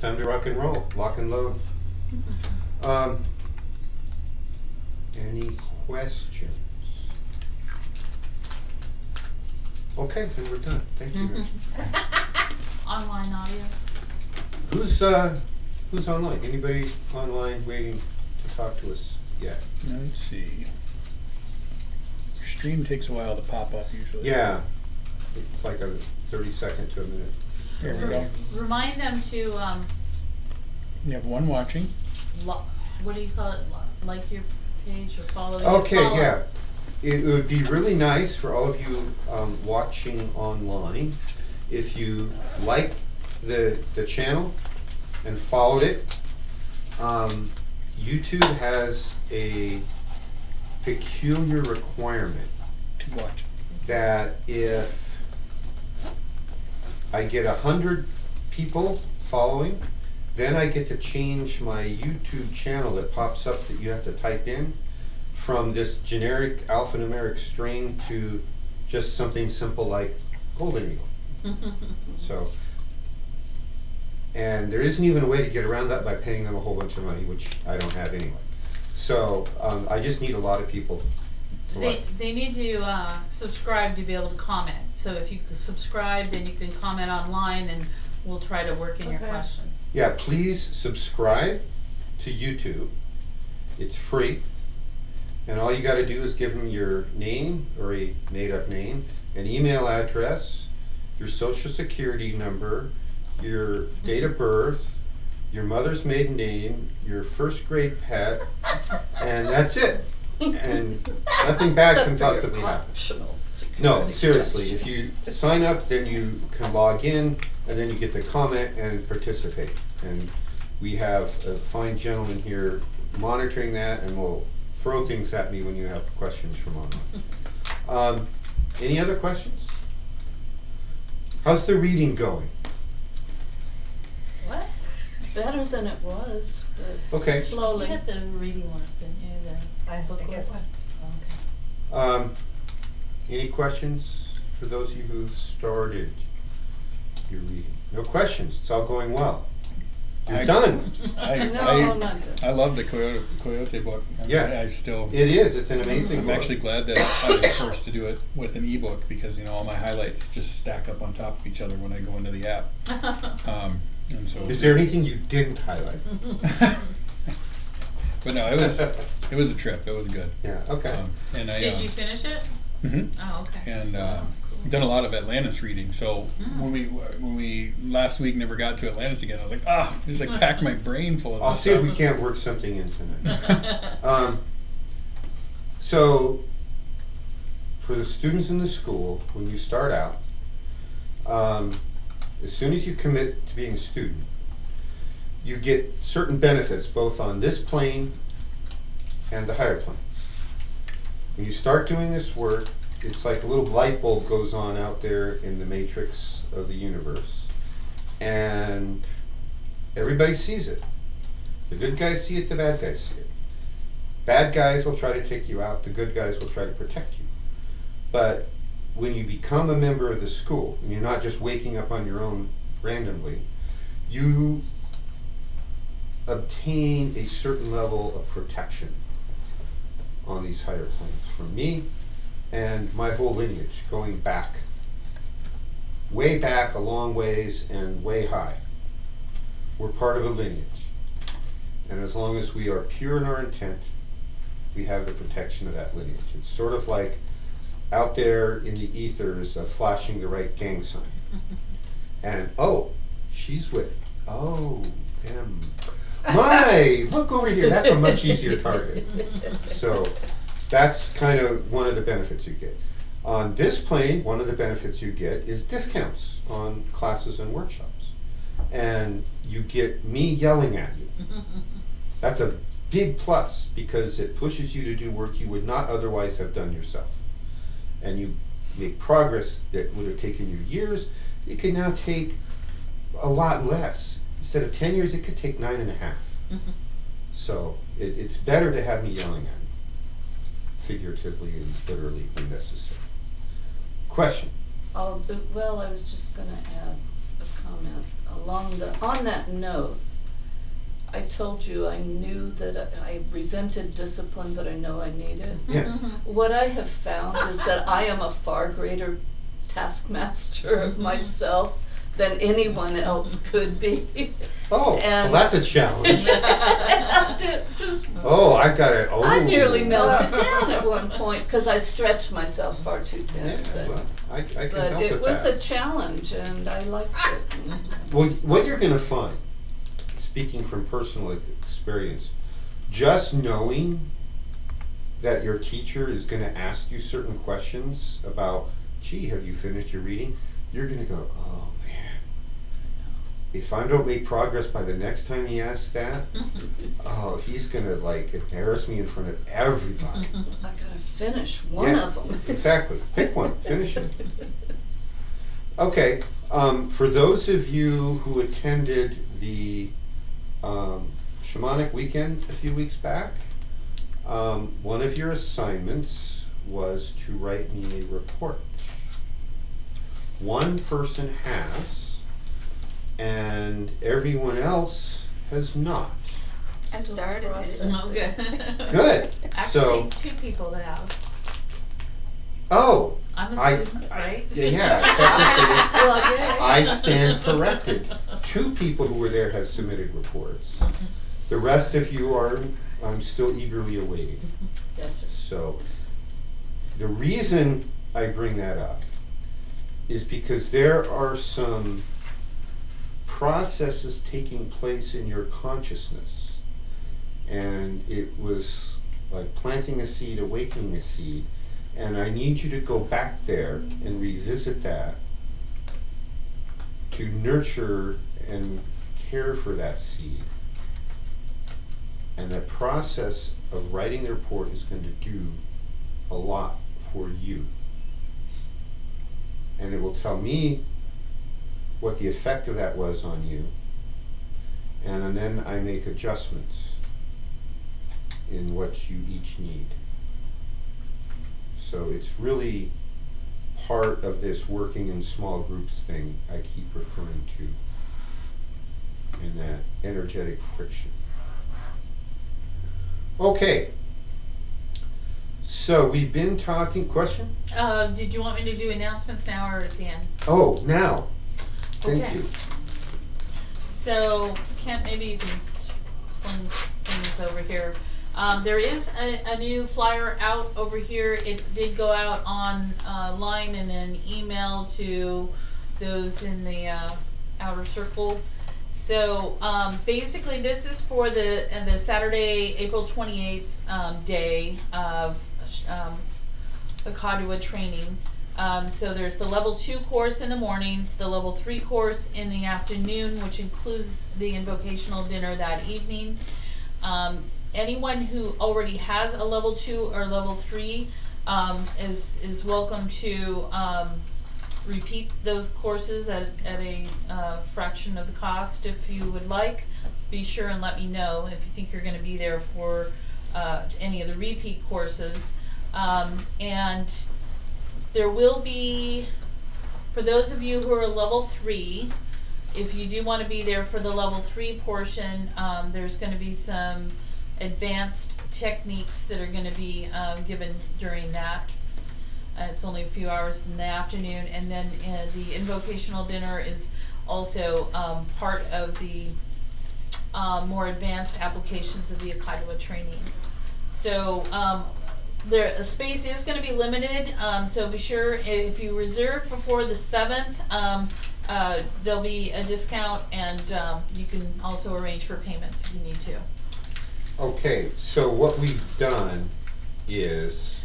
time to rock and roll, lock and load. Any questions? Okay, then we're done. Thank you guys. Online audience. Who's online? Anybody online waiting to talk to us yet? Let's see. Your stream takes a while to pop up usually. Yeah, it's like a 30-second to a minute. Here we go. Remind them to You have one watching. what do you call it? Like your page or follow. Okay, yeah. It would be really nice for all of you watching online if you like the channel and followed it. YouTube has a peculiar requirement To watch. that if I get 100 people following, then I get to change my YouTube channel that pops up that you have to type in from this generic alphanumeric string to just something simple like Golden Eagle. So, and there isn't even a way to get around that by paying them a whole bunch of money, which I don't have anyway. So I just need a lot of people to They need to subscribe to be able to comment. So if you could subscribe, then you can comment online, and we'll try to work in your questions. Yeah, please subscribe to YouTube. It's free. And all you got to do is give them your name or a made-up name, an email address, your social security number, your date of birth, your mother's maiden name, your first grade pet, and that's it. And nothing bad can possibly happen. No, seriously, if you sign up, then you can log in, and then you get to comment and participate. And we have a fine gentleman here monitoring that, and will throw things at me when you have questions from online. Any other questions? How's the reading going? What? Better than it was, but Okay. slowly. You got the reading list, didn't you? The book I get list? one. Okay. Any questions for those of you who started your reading? No questions. It's all going well. You're done. No, not good. I love the Coyote book. Yeah. I still. It is. It's an amazing I'm book. actually glad that I was forced to do it with an ebook because all my highlights just stack up on top of each other when I go into the app. And so. Is there anything you didn't highlight? But no, it was a trip. It was good. Yeah. Okay. And I. Did you finish it? Mhm. Oh, okay. And Cool. done a lot of Atlantis reading. So when we last week never got to Atlantis again, I was like, just like pack my brain full of I'll this see if stuff. we can't work something in tonight. So, for the students in the school, when you start out, as soon as you commit to being a student, you get certain benefits both on this plane and the higher plane. When you start doing this work, it's like a little light bulb goes on out there in the matrix of the universe, and everybody sees it. The good guys see it, the bad guys see it. Bad guys will try to take you out, the good guys will try to protect you. But when you become a member of the school, and you're not just waking up on your own randomly, you obtain a certain level of protection on these higher planes from me and my whole lineage, going back, way back a long ways and way high. We're part of a lineage. And as long as we are pure in our intent, we have the protection of that lineage. It's sort of like out there in the ethers flashing the right gang sign. And, oh, she's with, them. My, look over here, that's a much easier target. So that's kind of one of the benefits you get. On this plane, one of the benefits you get is discounts on classes and workshops. And you get me yelling at you. That's a big plus because it pushes you to do work you would not otherwise have done yourself. And you make progress that would have taken you years. It can now take a lot less. Instead of 10 years, it could take 9.5. So it's better to have me yelling at you, figuratively and literally when necessary. Question? Well, I was just going to add a comment. on that note, I told you I knew that I resented discipline, but I know I need it. Yeah. What I have found is that I am a far greater taskmaster of myself than anyone else could be. Oh, well, And- that's a challenge. Just, Oh, I got it. Oh. I nearly melted down at one point because I stretched myself far too thin. Yeah, but well, I can but help it with was that. a challenge, and I liked it. Well, what you're gonna find, speaking from personal experience, just knowing that your teacher is gonna ask you certain questions about, gee, have you finished your reading? You're gonna go, oh man, if I don't make progress by the next time he asks that, oh, he's gonna like embarrass me in front of everybody. I gotta finish one Yeah. of them. Exactly. Pick one. Finish it. Okay. For those of you who attended the shamanic weekend a few weeks back, one of your assignments was to write me a report. One person has, and everyone else has not. I started it. Oh, good. Good. Actually, So, 2 people that have. oh, I'm a I- student, right? yeah, technically, Well, yeah. I stand corrected. 2 people who were there have submitted reports. The rest of you are, I'm still eagerly awaiting. Yes, sir. So, the reason I bring that up is because there are some processes taking place in your consciousness. And it was like planting a seed, awakening a seed. And I need you to go back there and revisit that to nurture and care for that seed. And the process of writing the report is going to do a lot for you. And it will tell me what the effect of that was on you. And then I make adjustments in what you each need. So it's really part of this working in small groups thing I keep referring to, and that energetic friction. Okay, so we've been talking, question? Did you want me to do announcements now or at the end? Oh, now, thank Okay. you. So, Kent, maybe you can explain things over here. There is a new flyer out over here. It did go out on line and an email to those in the outer circle. So basically, this is for the Saturday, April 28th day of Akadua training. So there's the level 2 course in the morning, the level 3 course in the afternoon, which includes the invocational dinner that evening. Anyone who already has a level 2 or level 3 is welcome to repeat those courses at a fraction of the cost if you would like. Be sure and let me know if you think you're going to be there for any of the repeat courses. And there will be, for those of you who are level 3, if you do want to be there for the level 3 portion, there's going to be some advanced techniques that are going to be given during that. It's only a few hours in the afternoon, and then the invocational dinner is also part of the more advanced applications of the Akadua training. So the space is going to be limited, so be sure if you reserve before the 7th, there'll be a discount, and you can also arrange for payments if you need to. Okay, so what we've done is,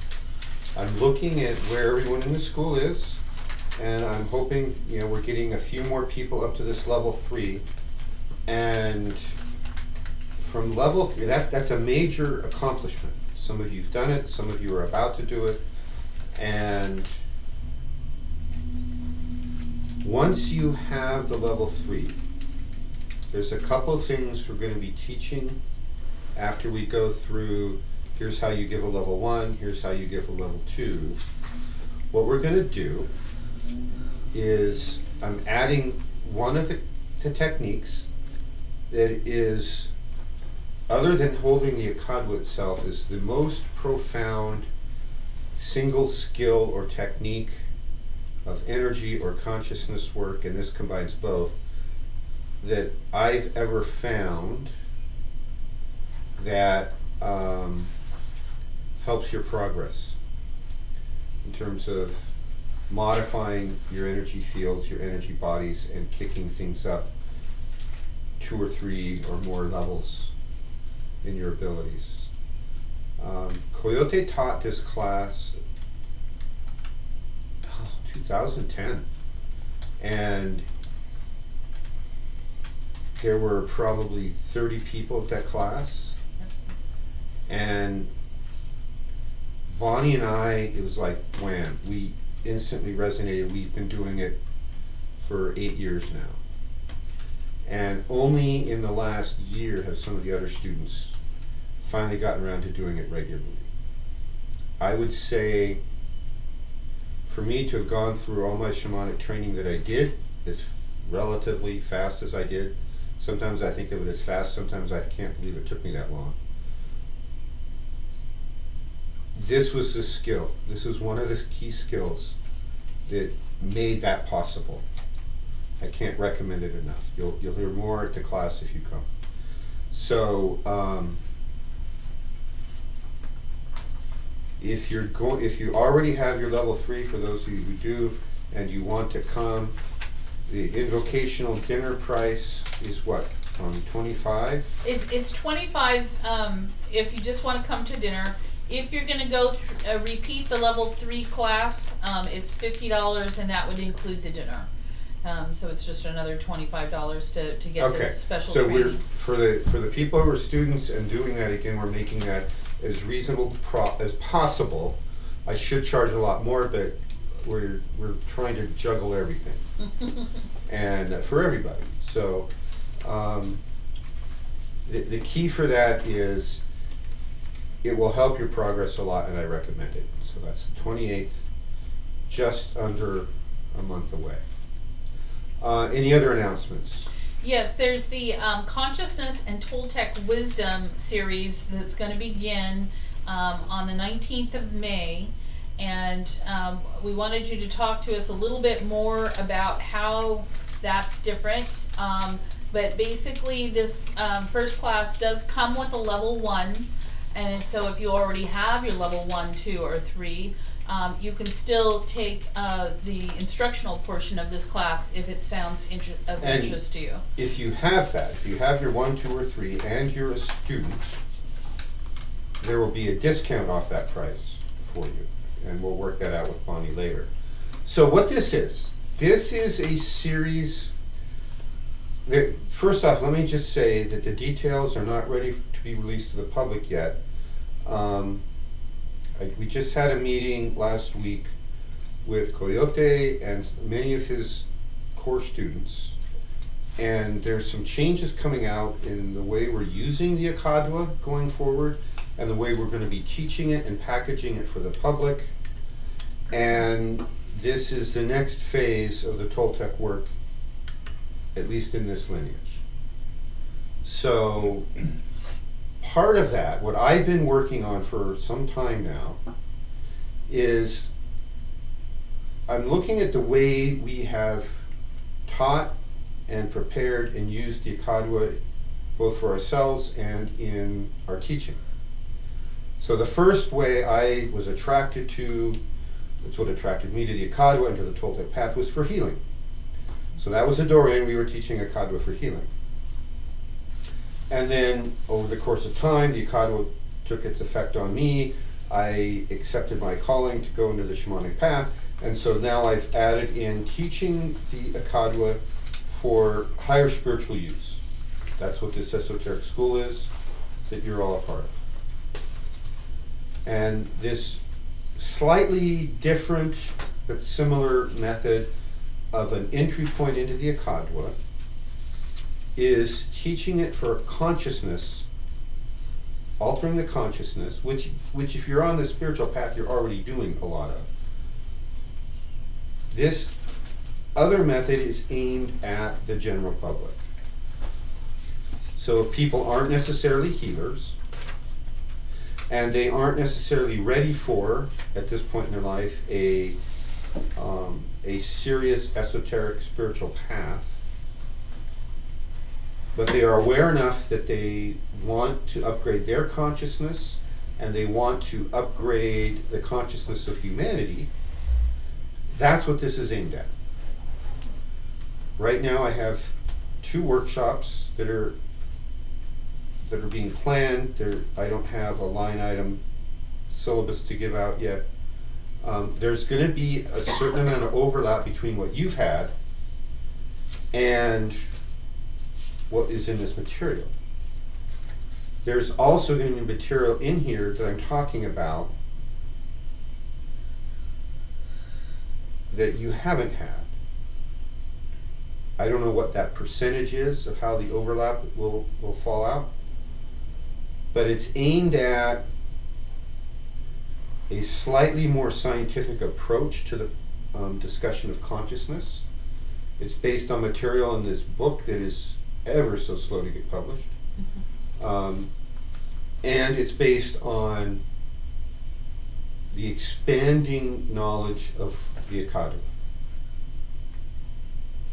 I'm looking at where everyone in the school is, and I'm hoping, you know, we're getting a few more people up to this level 3, and from level 3, that's a major accomplishment. Some of you've done it, some of you are about to do it, and once you have the level 3, there's a couple of things we're going to be teaching after we go through, here's how you give a level 1, here's how you give a level 2. What we're going to do is I'm adding one of the to techniques that is, other than holding the Ikadwa itself, is the most profound single skill or technique of energy or consciousness work, and this combines both, that I've ever found that helps your progress in terms of modifying your energy fields, your energy bodies, and kicking things up 2 or 3 or more levels in your abilities. Coyote taught this class 2010, and there were probably 30 people at that class, and Bonnie and I, it was like wham, we instantly resonated. We've been doing it for 8 years now, and only in the last year have some of the other students finally gotten around to doing it regularly. I would say for me to have gone through all my shamanic training that I did as relatively fast as I did, sometimes I think of it as fast, sometimes I can't believe it took me that long. This was the skill. This was one of the key skills that made that possible. I can't recommend it enough. You'll hear more at the class if you come. So if you already have your level 3, for those of you who do, and you want to come, the invocational dinner price is what, $25? It's $25 if you just want to come to dinner. If you're going to go repeat the level 3 class, it's $50, and that would include the dinner. So it's just another $25 to get this special training. So for the people who are students and doing that, again, we're making that as reasonable as possible. I should charge a lot more, but we're trying to juggle everything, and for everybody. So the key for that is it will help your progress a lot, and I recommend it. So that's the 28th, just under a month away. Any other announcements? Yes, there's the Consciousness and Toltec Wisdom series that's going to begin on the 19th of May, and we wanted you to talk to us a little bit more about how that's different. But basically this first class does come with a level 1, and so if you already have your level 1, 2, or 3, you can still take the instructional portion of this class if it sounds of interest to you. If you have that, if you have your 1, 2, or 3, and you're a student, there will be a discount off that price for you, and we'll work that out with Bonnie later. So what this is a series that, first off, let me just say that the details are not ready to be released to the public yet. We just had a meeting last week with Coyote and many of his core students, and there's some changes coming out in the way we're using the Ikadwa going forward, and the way we're going to be teaching it and packaging it for the public. And this is the next phase of the Toltec work, at least in this lineage. So part of that, what I've been working on for some time now, is I'm looking at the way we have taught and prepared and used the Ikadwa both for ourselves and in our teaching. So the first way I was attracted to, that's what attracted me to the Ikadwa and to the Toltec path, was for healing. So that was a door in. We were teaching Ikadwa for healing. And then over the course of time, the Ikadwa took its effect on me. I accepted my calling to go into the shamanic path, and so now I've added in teaching the Ikadwa for higher spiritual use. That's what this esoteric school is that you're all a part of. And this slightly different but similar method of an entry point into the Ikadwa is teaching it for consciousness, altering the consciousness, which if you're on the spiritual path, you're already doing a lot of. This other method is aimed at the general public. So if people aren't necessarily healers, and they aren't necessarily ready for, at this point in their life, a serious esoteric spiritual path, but they are aware enough that they want to upgrade their consciousness and they want to upgrade the consciousness of humanity, that's what this is aimed at. Right now I have 2 workshops that are being planned. I don't have a line item syllabus to give out yet. There's going to be a certain amount of overlap between what you've had and what is in this material. There's also going to be material in here that I'm talking about that you haven't had. I don't know what that percentage is of how the overlap will fall out, but it's aimed at a slightly more scientific approach to the discussion of consciousness. It's based on material in this book that is ever so slow to get published. And it's based on the expanding knowledge of the Akadu.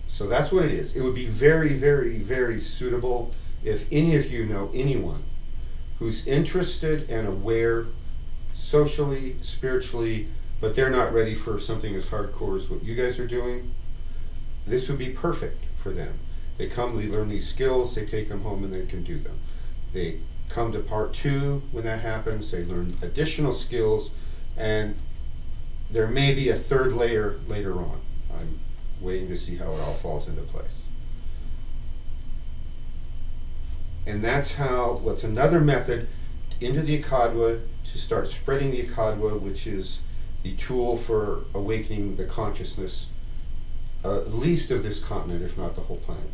So that's what it is. It would be very, very, very suitable if any of you know anyone who's interested and aware socially, spiritually, but they're not ready for something as hardcore as what you guys are doing. This would be perfect for them. They come, they learn these skills, they take them home and they can do them. They come to part 2 when that happens, they learn additional skills, and there may be a 3rd layer later on. I'm waiting to see how it all falls into place. And that's how, what's another method into the Akadwa to start spreading the Akadwa, which is the tool for awakening the consciousness, at least of this continent, if not the whole planet.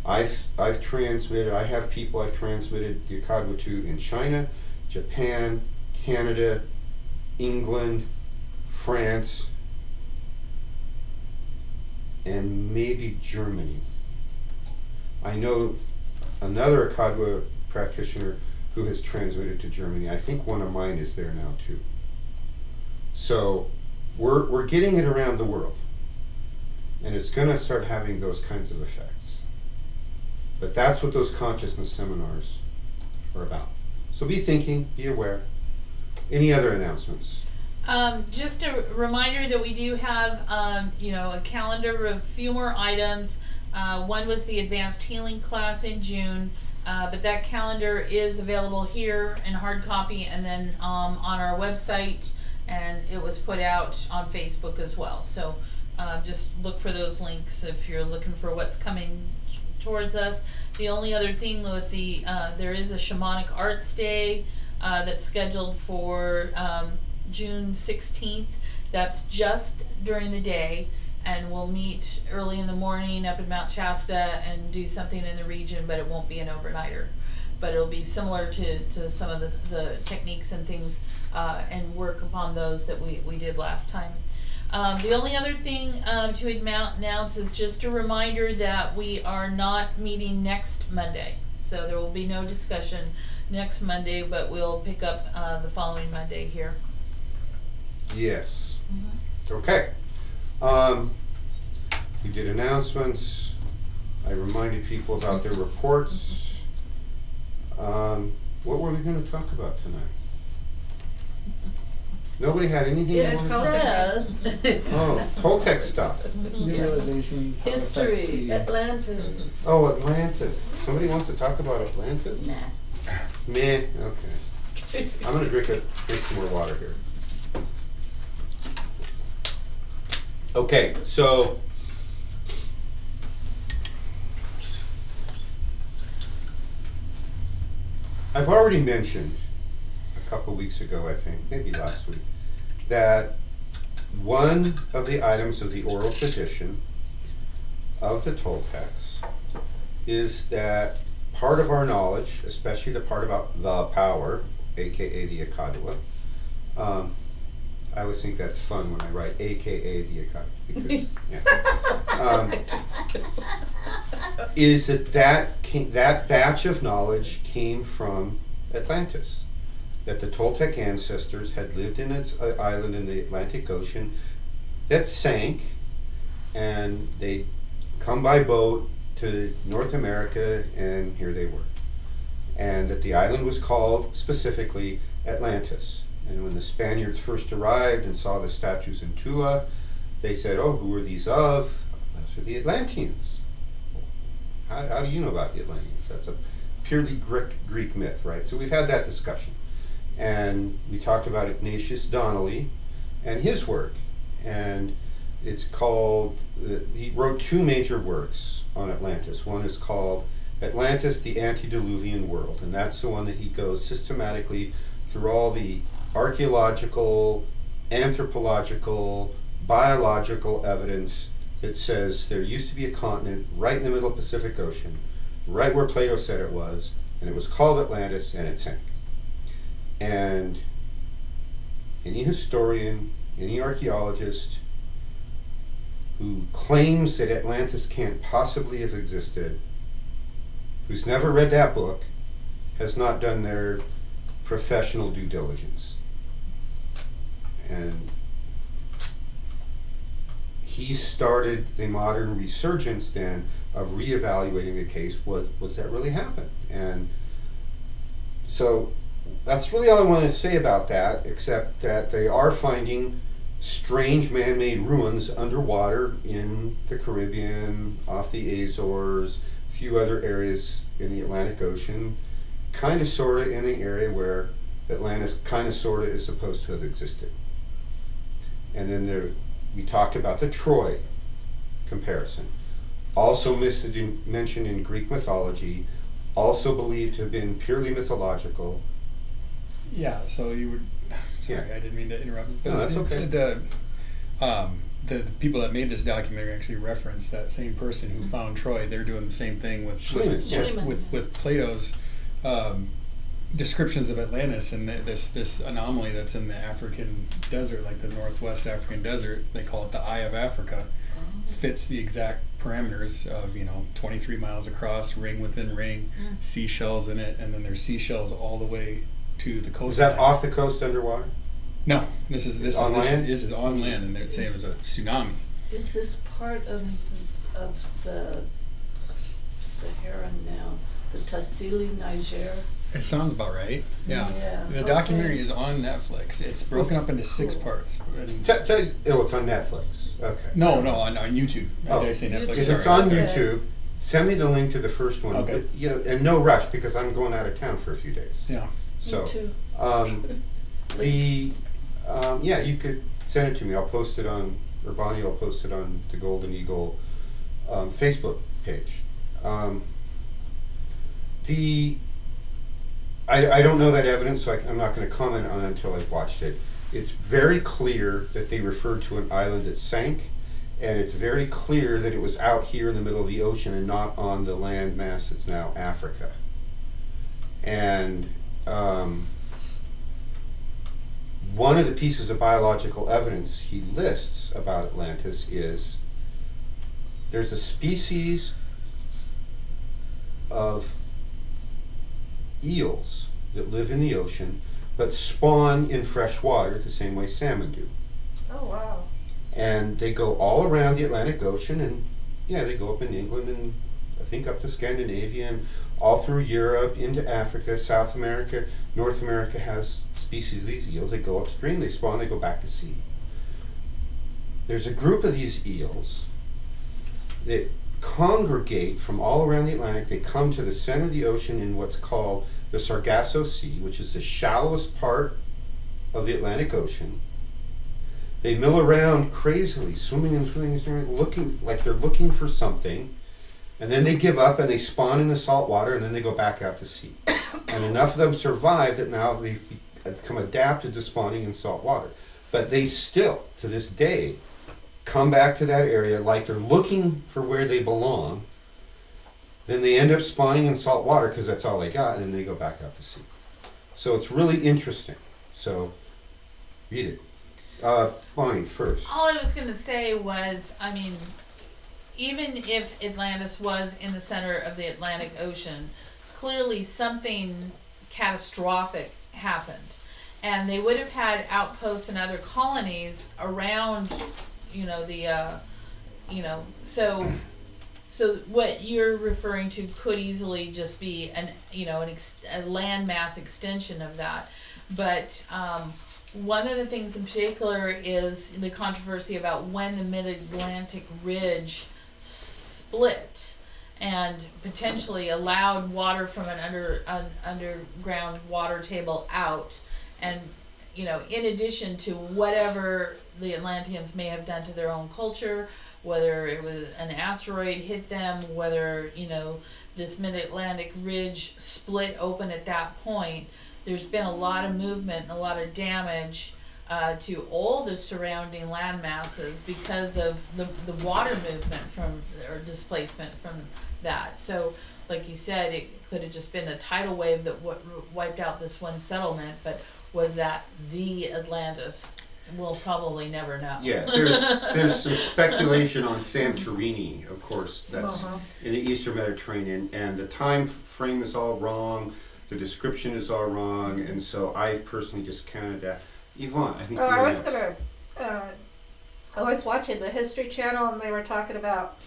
I've transmitted, I have people I've transmitted the Akadwa to in China, Japan, Canada, England, France, and maybe Germany. I know another Akadwa practitioner who has transmitted to Germany. I think one of mine is there now too. So we're getting it around the world, and it's going to start having those kinds of effects. But that's what those consciousness seminars are about. So be thinking, be aware. Any other announcements? Just a reminder that we do have, a calendar of a few more items. One was the advanced healing class in June, but that calendar is available here in hard copy and then on our website, and it was put out on Facebook as well. So just look for those links if you're looking for what's coming towards us. The only other thing with the, there is a Shamanic Arts Day that's scheduled for June 16th. That's just during the day, and we'll meet early in the morning up in Mount Shasta and do something in the region, but it won't be an overnighter. But it'll be similar to some of the techniques and things and work upon those that we did last time. The only other thing to announce is just a reminder that we are not meeting next Monday. So there will be no discussion next Monday, but we'll pick up the following Monday here. Yes. Okay. We did announcements. I reminded people about their reports. What were we going to talk about tonight? Nobody had anything they wanted to Oh, Toltec stuff. New realizations, how it affects History, the- Atlantis. Oh, Atlantis. Somebody wants to talk about Atlantis? Nah. Meh. Okay. I'm going to drink some more water here. Okay, so I've already mentioned a couple weeks ago, I think, maybe last week, that one of the items of the oral tradition of the Toltecs is that part of our knowledge, especially the part about the power, aka the Akadwa, I always think that's fun when I write AKA the Akadwa, because, yeah. is that that batch of knowledge came from Atlantis. That the Toltec ancestors had lived in its island in the Atlantic Ocean that sank, and they'd come by boat to North America, and here they were. And that the island was called specifically Atlantis. And when the Spaniards first arrived and saw the statues in Tula, they said, "Oh, who are these of?" Those are the Atlanteans. How do you know about the Atlanteans? That's a purely Greek myth, right? So we've had that discussion. And we talked about Ignatius Donnelly and his work. And it's called, he wrote 2 major works on Atlantis. One is called Atlantis, the Antediluvian World. And that's the one that he goes systematically through all the archaeological, anthropological, biological evidence that says there used to be a continent right in the middle of the Pacific Ocean, right where Plato said it was, and it was called Atlantis, and it sank. And any historian, any archaeologist who claims that Atlantis can't possibly have existed, who's never read that book, has not done their professional due diligence. And he started the modern resurgence then of reevaluating the case. Was that really happen? And so that's really all I want to say about that, except that they are finding strange man-made ruins underwater in the Caribbean, off the Azores, a few other areas in the Atlantic Ocean, kind of sort of in the area where Atlantis kind of sort of is supposed to have existed. And then we talked about the Troy comparison, also mentioned in Greek mythology, also believed to have been purely mythological. Yeah, so you were, sorry, Yeah. I didn't mean to interrupt. No, that's okay. The people that made this documentary actually referenced that same person who found Troy. They're doing the same thing with Schliemann, yeah. Schliemann. with Plato's descriptions of Atlantis and this anomaly that's in the African desert, like the northwest African desert. They call it the Eye of Africa. Fits the exact parameters of 23 miles across, ring within ring, seashells in it, and then there's seashells all the way to the coast. Is that off the coast underwater? No, this is On land? This is on land, and they're saying it was a tsunami. Is this part of the Sahara now? The Tassili, Niger? It sounds about right. Yeah. Yeah, The okay. documentary is on Netflix. It's broken up into 6 parts. And It's on Netflix. Okay. no, on YouTube. Oh. Did I say Netflix? If it's Sorry. on Okay. YouTube, send me the link to the first one. Okay. But, and no rush because I'm going out of town for a few days. Yeah. So, Me too. You could send it to me. I'll post it on, or Bonnie will post it on the Golden Eagle Facebook page. I don't know that evidence, so I'm not going to comment on it until I've watched it. It's very clear that they referred to an island that sank, and it's very clear that it was out here in the middle of the ocean and not on the land mass that's now Africa. And one of the pieces of biological evidence he lists about Atlantis is there's a species of eels that live in the ocean but spawn in fresh water the same way salmon do. Oh, wow. And they go all around the Atlantic Ocean, and they go up in England and I think up to Scandinavia and all through Europe, into Africa, South America. North America has species of these eels. They go upstream, they spawn, they go back to sea. There's a group of these eels that congregate from all around the Atlantic. They come to the center of the ocean in what's called the Sargasso Sea, which is the shallowest part of the Atlantic Ocean. They mill around crazily, swimming and swimming and swimming, looking like they're looking for something, and then they give up and they spawn in the salt water, and then they go back out to sea. And enough of them survive that now they've become adapted to spawning in salt water. But they still, to this day, come back to that area like they're looking for where they belong. Then they end up spawning in salt water because that's all they got, and then they go back out to sea. So it's really interesting. So read it. Bonnie, first. All I was going to say was, even if Atlantis was in the center of the Atlantic Ocean, clearly something catastrophic happened. And they would have had outposts and other colonies around, you know, so what you're referring to could easily just be a landmass extension of that. But one of the things in particular is the controversy about when the Mid-Atlantic Ridge split and potentially allowed water from an underground water table out. And, you know, in addition to whatever the Atlanteans may have done to their own culture, whether it was an asteroid hit them, whether, you know, this Mid-Atlantic Ridge split open at that point, there's been a lot of movement and a lot of damage to all the surrounding land masses because of the water movement or displacement from that. So, like you said, it could have just been a tidal wave that wiped out this one settlement, but was that the Atlantis? We'll probably never know. Yeah, there's some speculation on Santorini, of course, that's in the Eastern Mediterranean, and the time frame is all wrong, the description is all wrong, and so I've personally discounted that. Yvonne, I think I was watching the History Channel, and they were talking about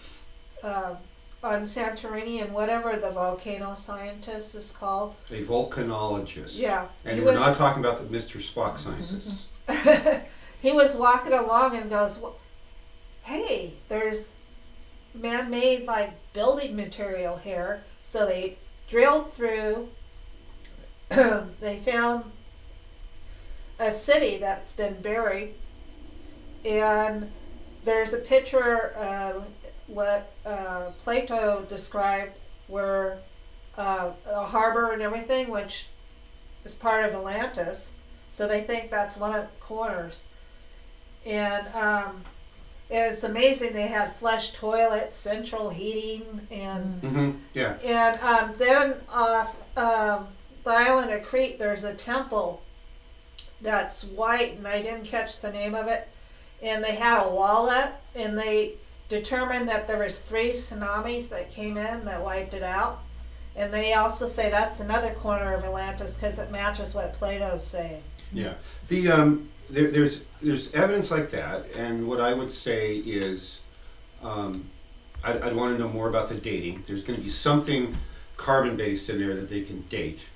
on Santorini and whatever the volcano scientist is called. a volcanologist. Yeah. And we're not talking about the Mr. Spock scientists. He was walking along and goes, hey, there's man-made like building material here. So they drilled through, they found a city that's been buried, and there's a picture of what Plato described where a harbor and everything, which is part of Atlantis. So they think that's one of the corners. And it's amazing they had flush toilets, central heating, and Yeah. and then off the island of Crete, there's a temple that's white, and I didn't catch the name of it. And they had a wall up, and they determined that there was 3 tsunamis that came in that wiped it out. And they also say that's another corner of Atlantis because it matches what Plato's saying. Yeah, there's evidence like that, and what I would say is, I'd want to know more about the dating. There's going to be something carbon-based in there that they can date.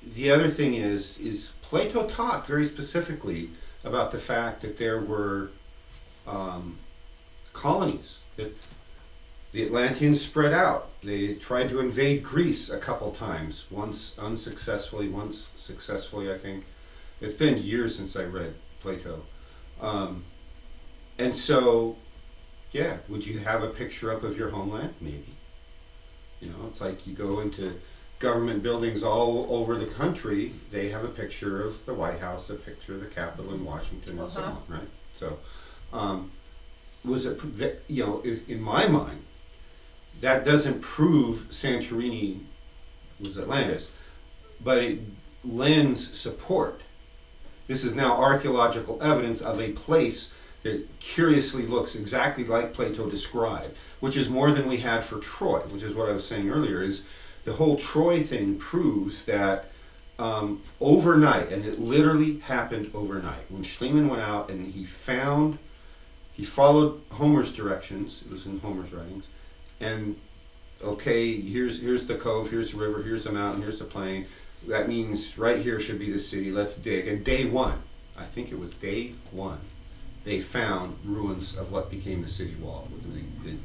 The other thing is Plato talked very specifically about the fact that there were colonies, that the Atlanteans spread out. They tried to invade Greece a couple times, once unsuccessfully, once successfully, I think. It's been years since I read Plato. And so, yeah, would you have a picture up of your homeland? Maybe. You know, it's like you go into government buildings all over the country, they have a picture of the White House, a picture of the Capitol in Washington, and so on, right? So, was it, you know, in my mind, that doesn't prove Santorini was Atlantis, but it lends support. This is now archaeological evidence of a place that curiously looks exactly like Plato described, which is more than we had for Troy, which is what I was saying earlier, is the whole Troy thing proves that overnight, and it literally happened overnight, when Schliemann went out and he followed Homer's directions, it was in Homer's writings, and okay, here's the cove, here's the river, here's the mountain, here's the plain, that means right here should be the city, let's dig. And day one, I think it was day one, they found ruins of what became the city wall. They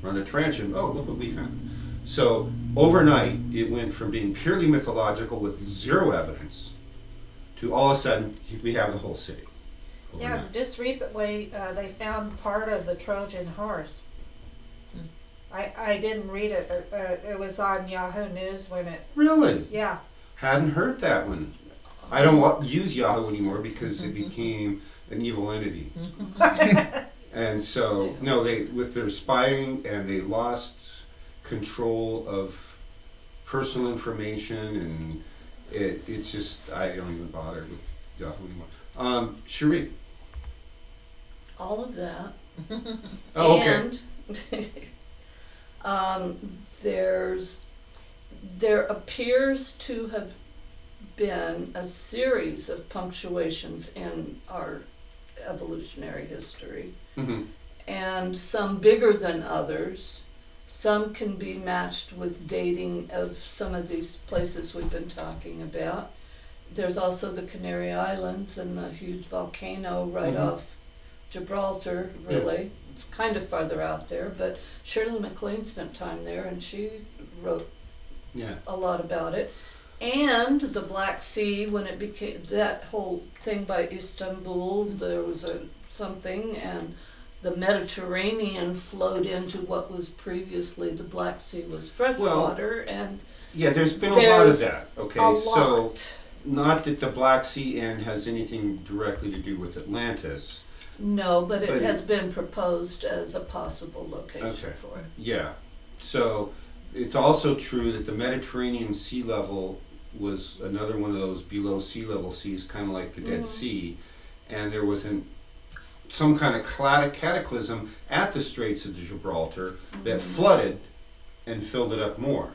run a trench and, oh, look what we found. So overnight, it went from being purely mythological with zero evidence to all of a sudden, we have the whole city. Yeah, Overnight. just recently they found part of the Trojan horse. I didn't read it, but it was on Yahoo News when it... Really? Yeah. Hadn't heard that one. I don't use Yahoo anymore because it became an evil entity. And so, no, they, with their spying, and they lost control of personal information, and it's just, I don't even bother with Yahoo anymore. Cherie. All of that Oh, okay. And there appears to have been a series of punctuations in our evolutionary history, Mm-hmm. and some bigger than others. Some can be matched with dating of some of these places we've been talking about. There's also the Canary Islands and the huge volcano right Mhm. off Gibraltar, really. It's kind of farther out there, but Shirley MacLaine spent time there and she wrote Yeah. a lot about it. And the Black Sea, when it became that whole thing by Istanbul, there was something, and the Mediterranean flowed into what was previously the Black Sea was freshwater, and Yeah, there's been a lot of there's that. Okay, a so lot. not that the Black Sea End has anything directly to do with Atlantis. No, but it But has been proposed as a possible location Okay. for it. Yeah. So it's also true that the Mediterranean sea level was another one of those below sea level seas, kind of like the Dead Sea, and there was some kind of cataclysm at the Straits of Gibraltar that flooded and filled it up more.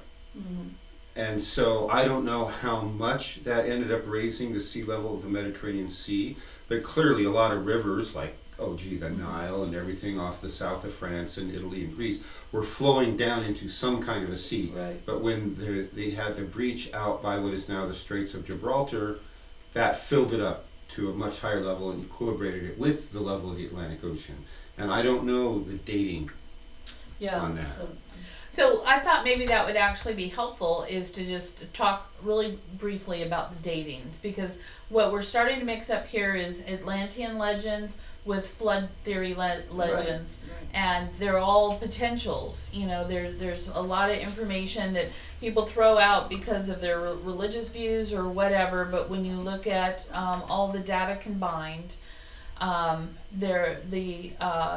And so I don't know how much that ended up raising the sea level of the Mediterranean Sea, but clearly a lot of rivers like, the Nile and everything off the south of France and Italy and Greece were flowing down into some kind of a sea. Right. But when they had the breach out by what is now the Straits of Gibraltar, that filled it up to a much higher level and equilibrated it with the level of the Atlantic Ocean. And I don't know the dating Yeah. on that. So I thought maybe that would actually be helpful, is to just talk really briefly about the dating, because what we're starting to mix up here is Atlantean legends with flood theory legends, Right. and they're all potentials. You know, there's a lot of information that people throw out because of their religious views or whatever, but when you look at all the data combined, the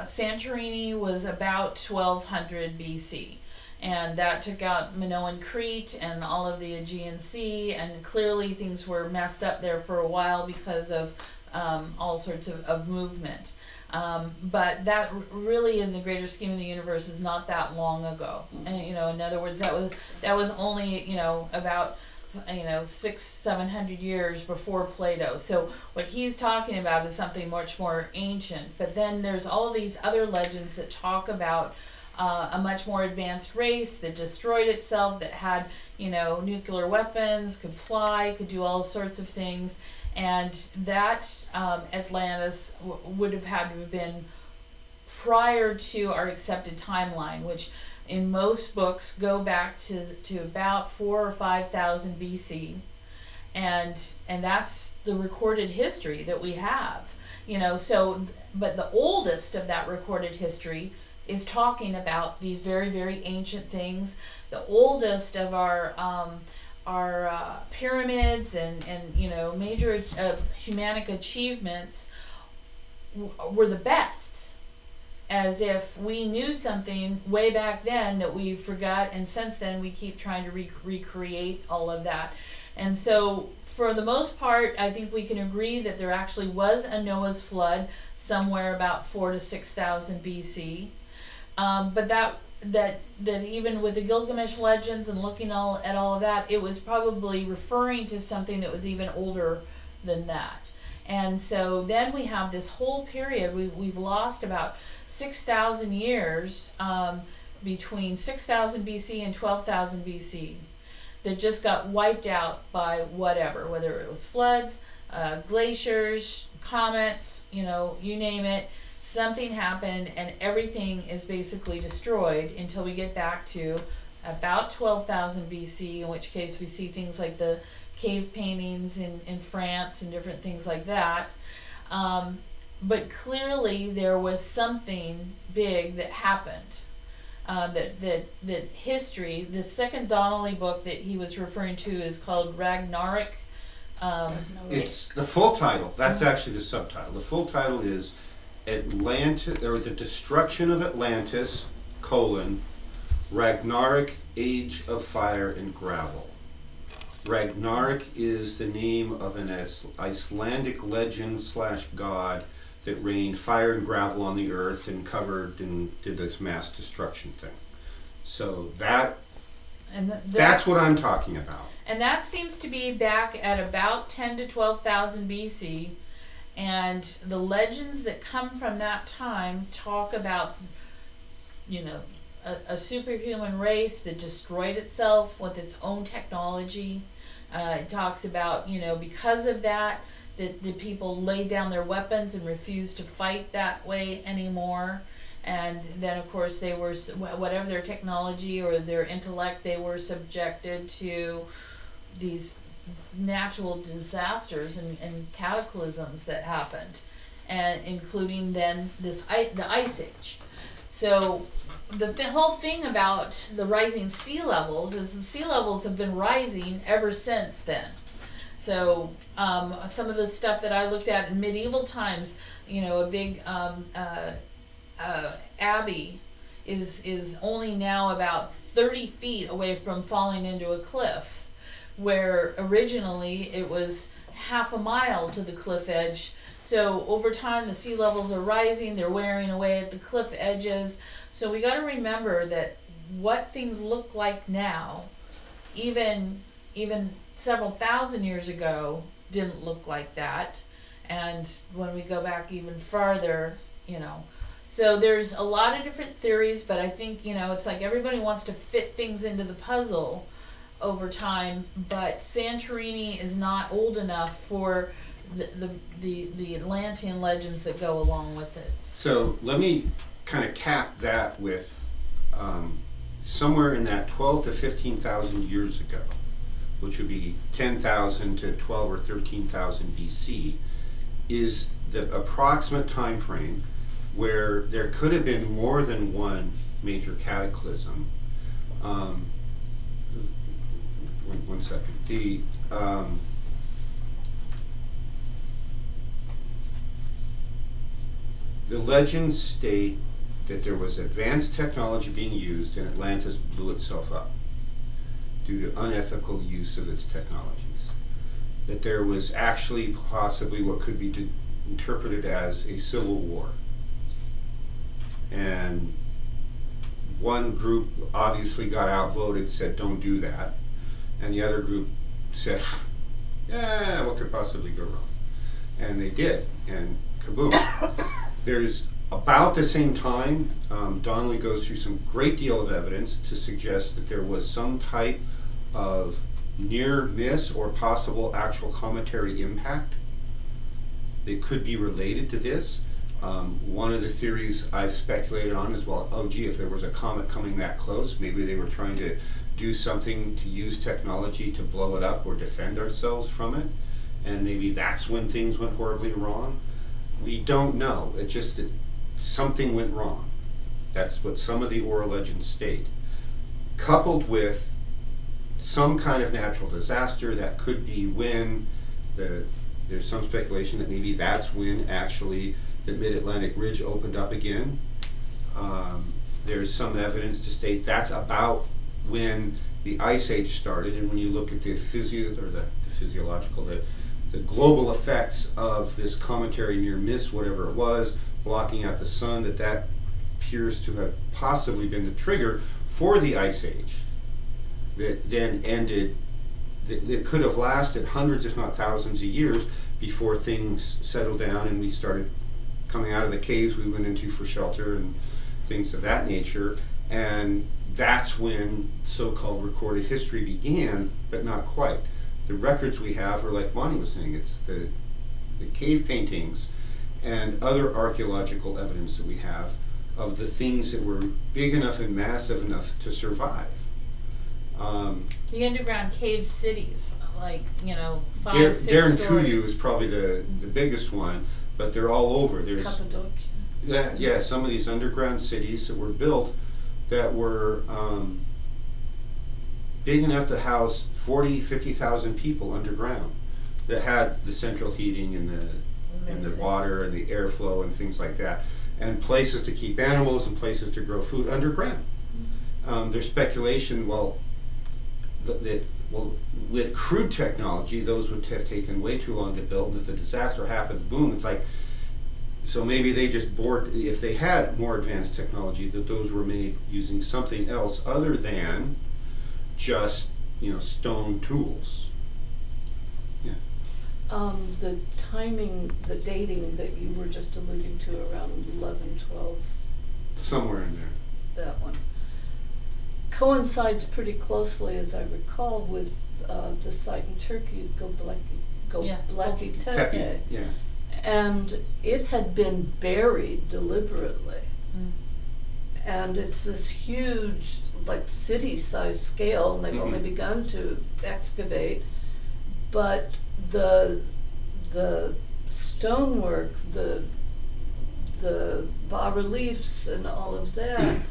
Santorini was about 1200 BC. And that took out Minoan Crete and all of the Aegean Sea, and clearly things were messed up there for a while because of all sorts of movement. But that really, in the greater scheme of the universe, is not that long ago. And, in other words, that was only about 600-700 years before Plato. So what he's talking about is something much more ancient. But then there's all these other legends that talk about a much more advanced race that destroyed itself, that had nuclear weapons, could fly, could do all sorts of things, and that Atlantis would have had to have been prior to our accepted timeline, which in most books go back to about 4,000 or 5,000 BC, and that's the recorded history that we have. But the oldest of that recorded history is talking about these very, very ancient things. The oldest of our pyramids and major humanic achievements were the best, as if we knew something way back then that we forgot, and since then we keep trying to recreate all of that. And so for the most part, I think we can agree that there actually was a Noah's flood somewhere about 4,000 to 6,000 BC. But that even with the Gilgamesh legends and looking at all of that, it was probably referring to something that was even older than that. And so then we have this whole period, we've lost about 6,000 years between 6,000 BC and 12,000 BC that just got wiped out by whether it was floods, glaciers, comets, you name it. Something happened and everything is basically destroyed until we get back to about 12,000 BC, in which case we see things like the cave paintings in France and different things like that. But clearly there was something big that happened. That history, the second Donnelly book that he was referring to is called Ragnarok. It's the full title. That's actually the subtitle. The full title is Atlantis, or the Destruction of Atlantis, Ragnarok, Age of Fire and Gravel. Ragnarok is the name of an Icelandic legend / god that rained fire and gravel on the earth and covered and did this mass destruction thing. So And that's what I'm talking about. And that seems to be back at about 10 to 12,000 BC. And the legends that come from that time talk about, you know, a superhuman race that destroyed itself with its own technology. It talks about, you know, because of that, the people laid down their weapons and refused to fight that way anymore. And then, of course, they were, whatever their technology or their intellect, they were subjected to these natural disasters and cataclysms that happened, and including then the Ice Age. So the whole thing about the rising sea levels is the sea levels have been rising ever since then. So some of the stuff that I looked at in medieval times, you know, a big abbey is only now about 30 feet away from falling into a cliff, where originally it was half a mile to the cliff edge. So over time the sea levels are rising, they're wearing away at the cliff edges. So we got to remember that what things look like now, even several thousand years ago, didn't look like that. And when we go back even farther, you know, so there's a lot of different theories, but I think, you know, it's like everybody wants to fit things into the puzzle over time, but Santorini is not old enough for the Atlantean legends that go along with it. So let me kind of cap that with somewhere in that 12 to 15,000 years ago, which would be 10,000 to 12 or 13,000 BC, is the approximate time frame where there could have been more than one major cataclysm. One second. The legends state that there was advanced technology being used and Atlantis blew itself up due to unethical use of its technologies. That there was actually possibly what could be interpreted as a civil war. And one group obviously got outvoted, said don't do that. And the other group said, yeah, what could possibly go wrong? And they did, and kaboom. There's about the same time, Donnelly goes through some great deal of evidence to suggest that there was some type of near miss or possible actual cometary impact that could be related to this. One of the theories I've speculated on is, well, oh gee, if there was a comet coming that close, maybe they were trying to do something to use technology to blow it up or defend ourselves from it, and maybe that's when things went horribly wrong. We don't know. It just that something went wrong. That's what some of the oral legends state, coupled with some kind of natural disaster that could be when there's some speculation that maybe that's when actually the Mid-Atlantic Ridge opened up again. There's some evidence to state that's about when the Ice Age started, and when you look at the physiological, the global effects of this cometary near miss, whatever it was, blocking out the sun, that appears to have possibly been the trigger for the Ice Age that then ended, that could have lasted hundreds if not thousands of years before things settled down and we started coming out of the caves we went into for shelter and things of that nature. And that's when so-called recorded history began, but not quite. The records we have are like Bonnie was saying, it's the cave paintings and other archaeological evidence that we have of the things that were big enough and massive enough to survive. The underground cave cities, like, you know, 5, 6 Darren stories. Kuyu is probably the biggest one, but they're all over. There's Cappadocia. yeah, some of these underground cities that were built that were big enough to house 40, 50,000 people underground, that had the central heating and the water and the airflow and things like that, and places to keep animals and places to grow food underground. There's speculation, with crude technology, those would have taken way too long to build, and if the disaster happened, boom, it's like So maybe they just bored, if they had more advanced technology, that those were made using something else other than just, stone tools. The timing, the dating that you were just alluding to around 11, 12, Somewhere in there. that one, coincides pretty closely, as I recall, with the site in Turkey, Yeah. Göbekli Tepe. Tepe, yeah. And it had been buried deliberately. Mm. And it's this huge, like, city-sized scale, and they've only begun to excavate. But the stonework, the bas-reliefs and all of that,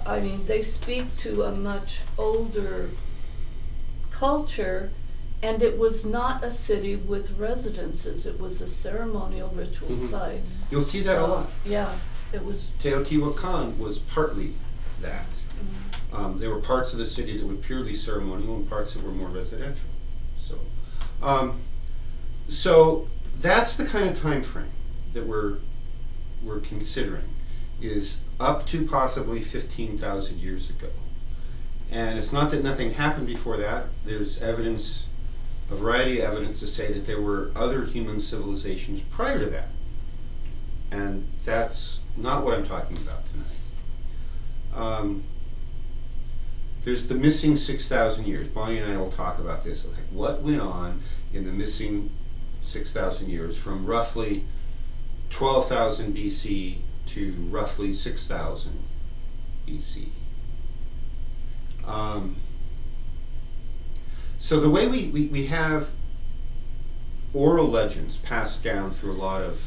I mean, they speak to a much older culture, and it was not a city with residences. It was a ceremonial ritual site. You'll see that a So, lot. Yeah, it was. Teotihuacan was partly that. There were parts of the city that were purely ceremonial and parts that were more residential. So that's the kind of time frame that we're considering, is up to possibly 15,000 years ago. And it's not that nothing happened before that. There's evidence, a variety of evidence to say that there were other human civilizations prior to that. And that's not what I'm talking about tonight. There's the missing 6,000 years. Bonnie and I will talk about this. Like, what went on in the missing 6,000 years from roughly 12,000 BC to roughly 6,000 BC. So the way we have oral legends passed down through a lot of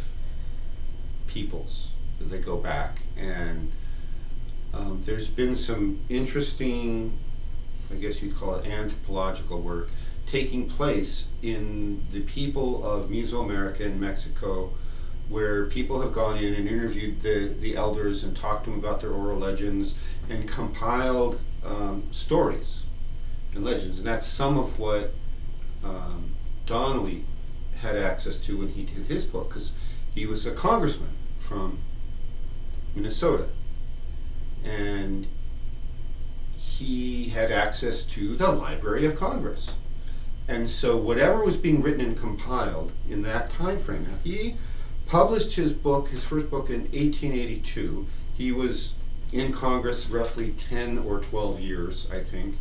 peoples that they go back, and there's been some interesting, I guess you'd call it anthropological work, taking place in the people of Mesoamerica and Mexico, where people have gone in and interviewed the elders and talked to them about their oral legends and compiled stories and legends. And that's some of what Donnelly had access to when he did his book, because he was a congressman from Minnesota. And he had access to the Library of Congress. And so whatever was being written and compiled in that time frame, now he published his book, his first book, in 1882. He was in Congress roughly 10 or 12 years, I think.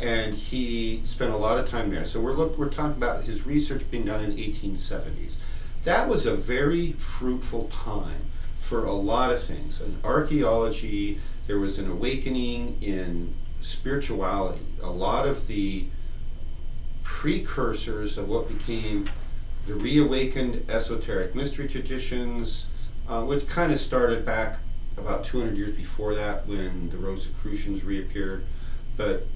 And he spent a lot of time there. So we're talking about his research being done in the 1870s. That was a very fruitful time for a lot of things. In archaeology, there was an awakening in spirituality. A lot of the precursors of what became the reawakened esoteric mystery traditions, which kind of started back about 200 years before that when the Rosicrucians reappeared, but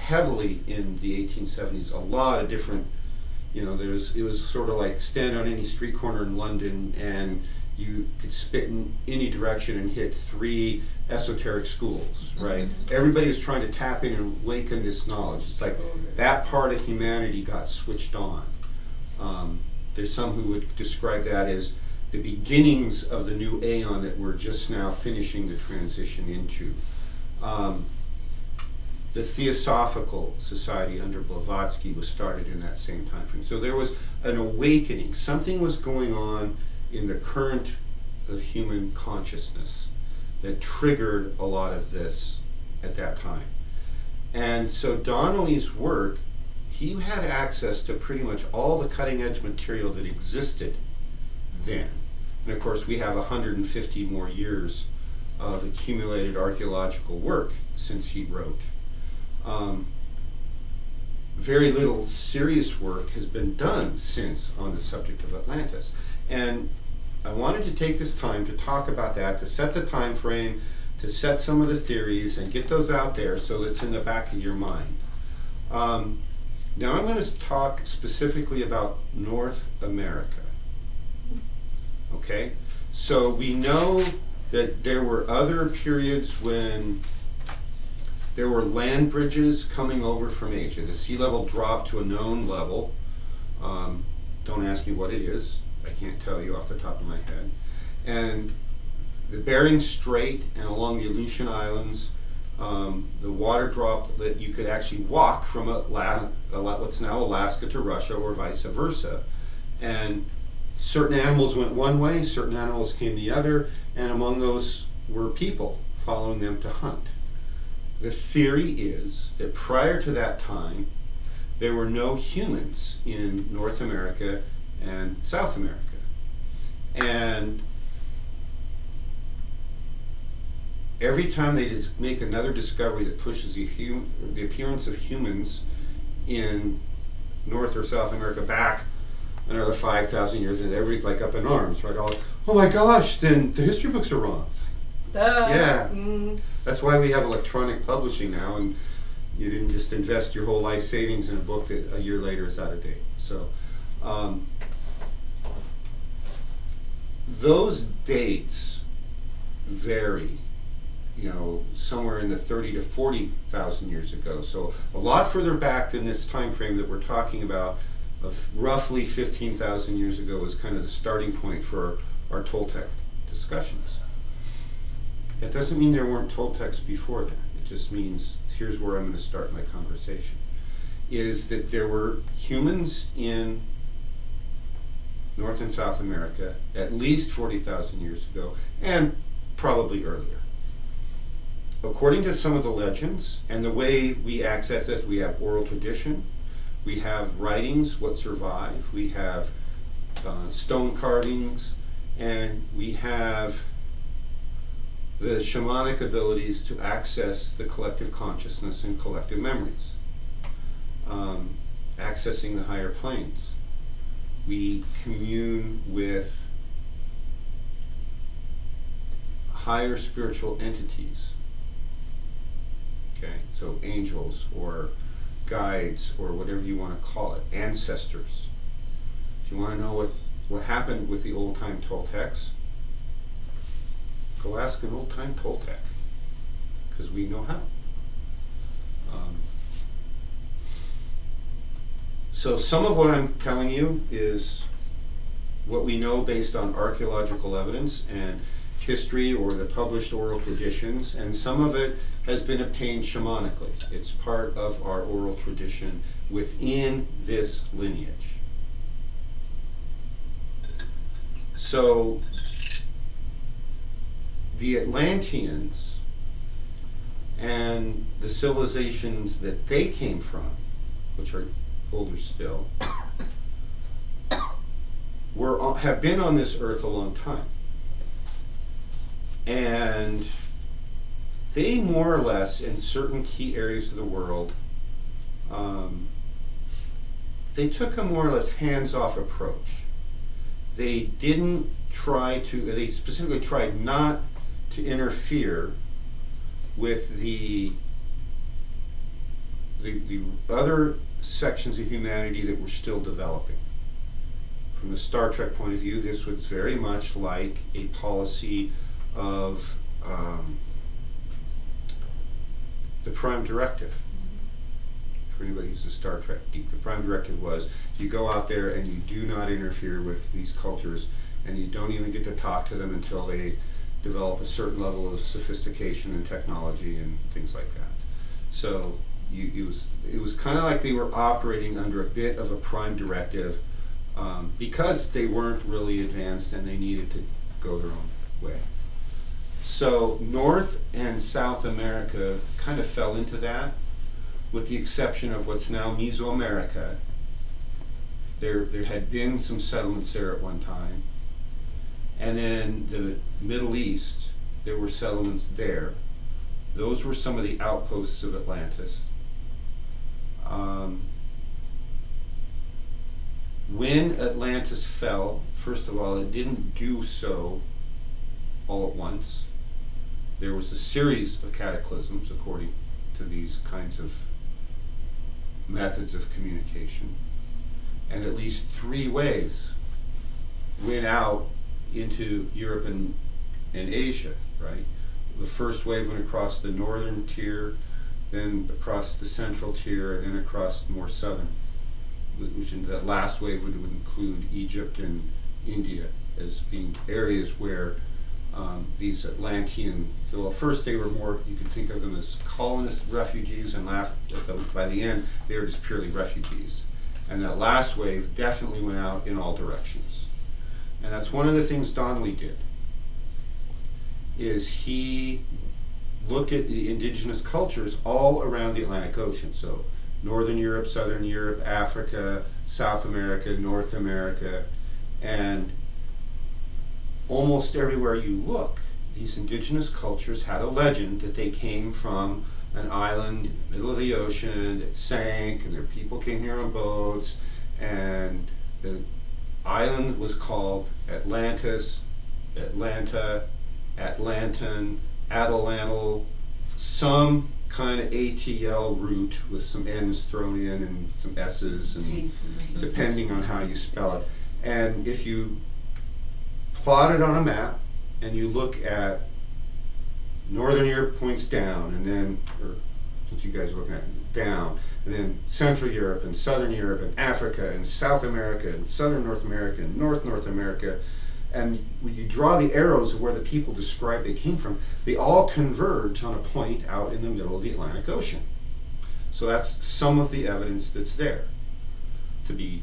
heavily in the 1870s, a lot of different, it was sort of like stand on any street corner in London and you could spit in any direction and hit 3 esoteric schools, right? Everybody was trying to tap in and awaken this knowledge. It's like that part of humanity got switched on. There's some who would describe that as the beginnings of the new aeon that we're just now finishing the transition into. The Theosophical Society under Blavatsky was started in that same time frame. So there was an awakening. Something was going on in the current of human consciousness that triggered a lot of this at that time. And so Donnelly's work, he had access to pretty much all the cutting edge material that existed then. And of course we have 150 more years of accumulated archaeological work since he wrote. Very little serious work has been done since on the subject of Atlantis. And I wanted to take this time to talk about that, to set the time frame, to set some of the theories and get those out there so that it's in the back of your mind. Now I'm going to talk specifically about North America. Okay? So we know that there were other periods when there were land bridges coming over from Asia. The sea level dropped to a known level. Don't ask me what it is. I can't tell you off the top of my head. And the Bering Strait and along the Aleutian Islands, the water dropped that you could actually walk from what's now Alaska to Russia or vice versa. And certain animals went one way, certain animals came the other, and among those were people following them to hunt. The theory is that prior to that time, there were no humans in North America and South America. And every time they make another discovery that pushes the appearance of humans in North or South America back another 5,000 years, and everybody's like up in arms, right? All, oh my gosh, then the history books are wrong. Duh. Yeah, that's why we have electronic publishing now, and you didn't just invest your whole life savings in a book that a year later is out of date. So those dates vary, you know, somewhere in the 30 to 40,000 years ago. So a lot further back than this time frame that we're talking about, of roughly 15,000 years ago, is kind of the starting point for our Toltec discussions. That doesn't mean there weren't Toltecs before that. It just means, here's where I'm going to start my conversation, is that there were humans in North and South America at least 40,000 years ago, and probably earlier. According to some of the legends and the way we access this, we have oral tradition, we have writings, what survive, we have stone carvings, and we have the shamanic abilities to access the collective consciousness and collective memories, accessing the higher planes. We commune with higher spiritual entities, okay, so angels or guides or whatever you want to call it, ancestors. If you want to know what happened with the old-time Toltecs, go ask an old-time Toltec, because we know how. So some of what I'm telling you is what we know based on archaeological evidence and history or the published oral traditions, and some of it has been obtained shamanically. It's part of our oral tradition within this lineage. So the Atlanteans and the civilizations that they came from, which are older still, have been on this earth a long time. And they more or less, in certain key areas of the world, they took a more or less hands-off approach. They didn't try to, they specifically tried not to interfere with the other sections of humanity that were still developing. From the Star Trek point of view, this was very much like a policy of the Prime Directive. For anybody who's a Star Trek geek, the Prime Directive was you go out there and you do not interfere with these cultures, and you don't even get to talk to them until they develop a certain level of sophistication and technology and things like that. So it was kind of like they were operating under a bit of a Prime Directive because they weren't really advanced and they needed to go their own way. So North and South America kind of fell into that, with the exception of what's now Mesoamerica. There had been some settlements there at one time. And then the Middle East, there were settlements there. Those were some of the outposts of Atlantis. When Atlantis fell, first of all, it didn't do so all at once. There was a series of cataclysms according to these kinds of methods of communication. And at least 3 waves went out into Europe and Asia, right? The first wave went across the northern tier, then across the central tier, and then across more southern, which in that last wave would include Egypt and India as being areas where these Atlantean, so well, first they were more, you could think of them as colonist refugees, and by the end they were just purely refugees. And that last wave definitely went out in all directions. And that's one of the things Donnelly did, is he looked at the indigenous cultures all around the Atlantic Ocean. So Northern Europe, Southern Europe, Africa, South America, North America, and almost everywhere you look, these indigenous cultures had a legend that they came from an island in the middle of the ocean that sank, and their people came here on boats, and the island was called Atlantis, Atlanta, Atlantan, Atalantal, some kind of ATL root with some N's thrown in and some S's, and depending on how you spell it. And if you plot it on a map and you look at Northern Europe points down, and then, or since you guys are looking at it, down, and then Central Europe and Southern Europe and Africa and South America and Southern North America and North America, and when you draw the arrows of where the people describe they came from, they all converge on a point out in the middle of the Atlantic Ocean. So that's some of the evidence that's there to be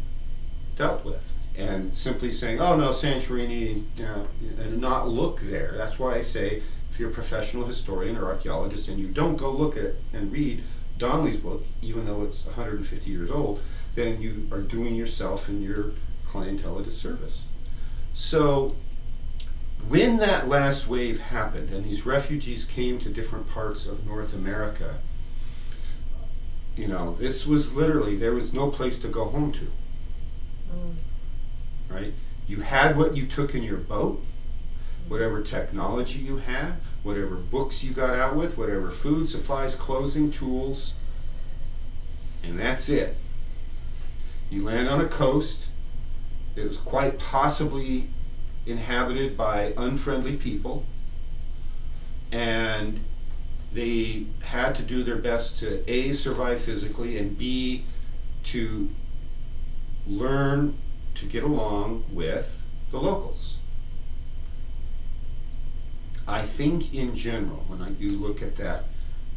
dealt with. And simply saying, oh no, Santorini, you know, and not look there. That's why I say, if you're a professional historian or archaeologist and you don't go look at and read Donnelly's book, even though it's 150 years old, then you are doing yourself and your clientele a disservice. So when that last wave happened and these refugees came to different parts of North America, you know, this was literally, there was no place to go home to. Right? You had what you took in your boat, whatever technology you had, whatever books you got out with, whatever food, supplies, clothing, tools, and that's it. You land on a coast that was quite possibly inhabited by unfriendly people, and they had to do their best to A, survive physically, and B, to learn to get along with the locals. I think in general, when you look at that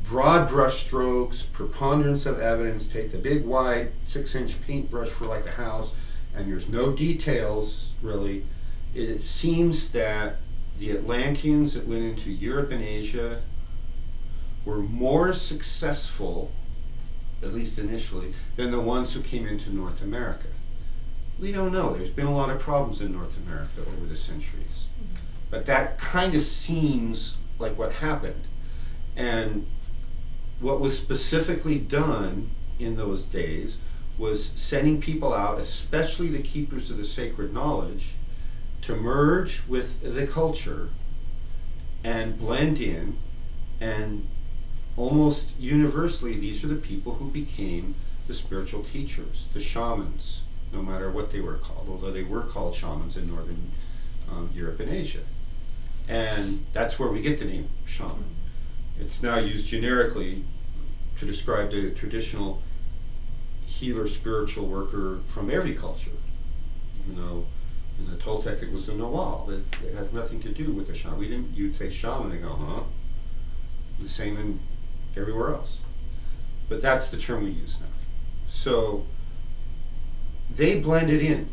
broad brush strokes, preponderance of evidence, take the big wide 6-inch paintbrush for like the house, and there's no details really, it seems that the Atlanteans that went into Europe and Asia were more successful, at least initially, than the ones who came into North America. We don't know. There's been a lot of problems in North America over the centuries. But that kind of seems like what happened. And what was specifically done in those days was sending people out, especially the keepers of the sacred knowledge, to merge with the culture and blend in, and almost universally these are the people who became the spiritual teachers, the shamans, no matter what they were called, although they were called shamans in Northern Europe and Asia. And that's where we get the name shaman. It's now used generically to describe the traditional healer, spiritual worker from every culture. Even though in the Toltec it was the Nawal. It has nothing to do with the shaman. You'd say shaman, they go, huh? The same in everywhere else. But that's the term we use now. So they blended in,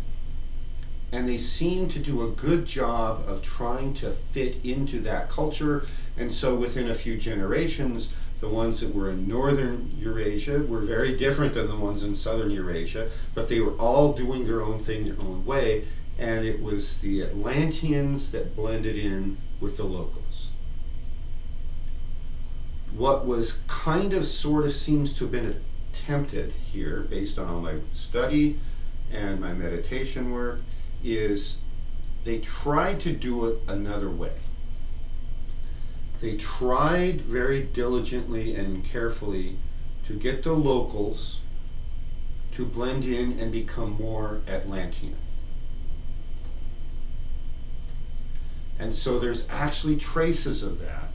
and they seem to do a good job of trying to fit into that culture. And so within a few generations, the ones that were in Northern Eurasia were very different than the ones in Southern Eurasia, but they were all doing their own thing their own way, and it was the Atlanteans that blended in with the locals. What was kind of sort of seems to have been attempted here, based on all my study and my meditation work, is they tried to do it another way. They tried very diligently and carefully to get the locals to blend in and become more Atlantean. And so there's actually traces of that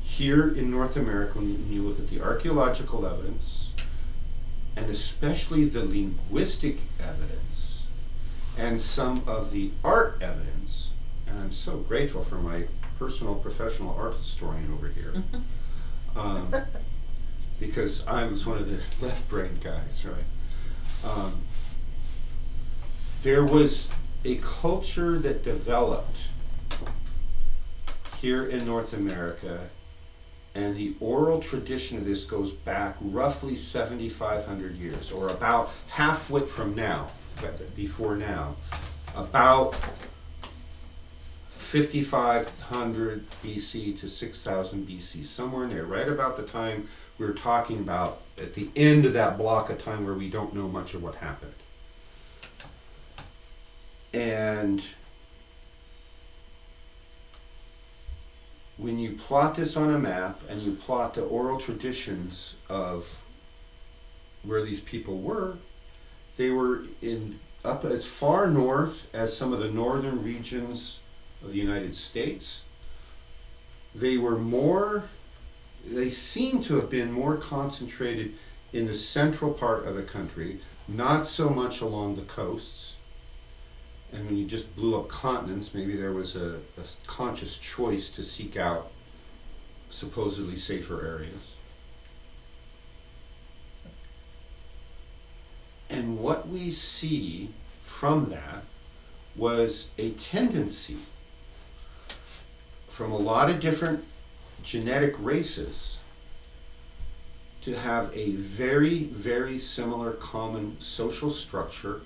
here in North America when you look at the archaeological evidence, and especially the linguistic evidence. and some of the art evidence, and I'm so grateful for my personal professional art historian over here, because I was one of the left-brained guys, right? There was a culture that developed here in North America, and the oral tradition of this goes back roughly 7,500 years, or about halfway from now, before now, about 5,500 BC to 6,000 BC, somewhere in there, right about the time we were talking about, at the end of that block of time where we don't know much of what happened. And when you plot this on a map and you plot the oral traditions of where these people were, they were up as far north as some of the northern regions of the United States. They seem to have been more concentrated in the central part of the country, not so much along the coasts. And when you just blew up continents, maybe there was a conscious choice to seek out supposedly safer areas. And what we see from that was a tendency from a lot of different genetic races to have a very, very similar common social structure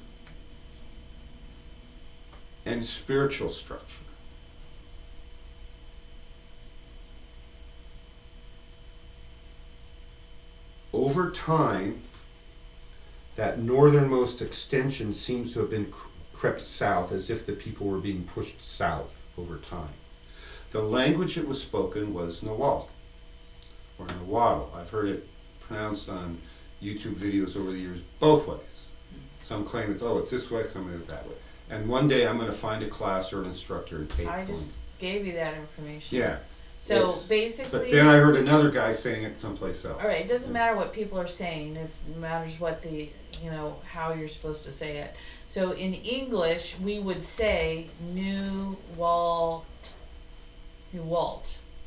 and spiritual structure. Over time, that northernmost extension seems to have been crept south, as if the people were being pushed south over time. The language that was spoken was Nahuatl, or Nahuatl. I've heard it pronounced on YouTube videos over the years both ways. Some claim it's this way, some it's that way. And one day I'm going to find a class or an instructor and take I just gave you that information. Yeah. So basically. But then I heard another guy saying it someplace else. All right, it doesn't matter what people are saying. It matters what how you're supposed to say it. So in English, we would say Nuwalt,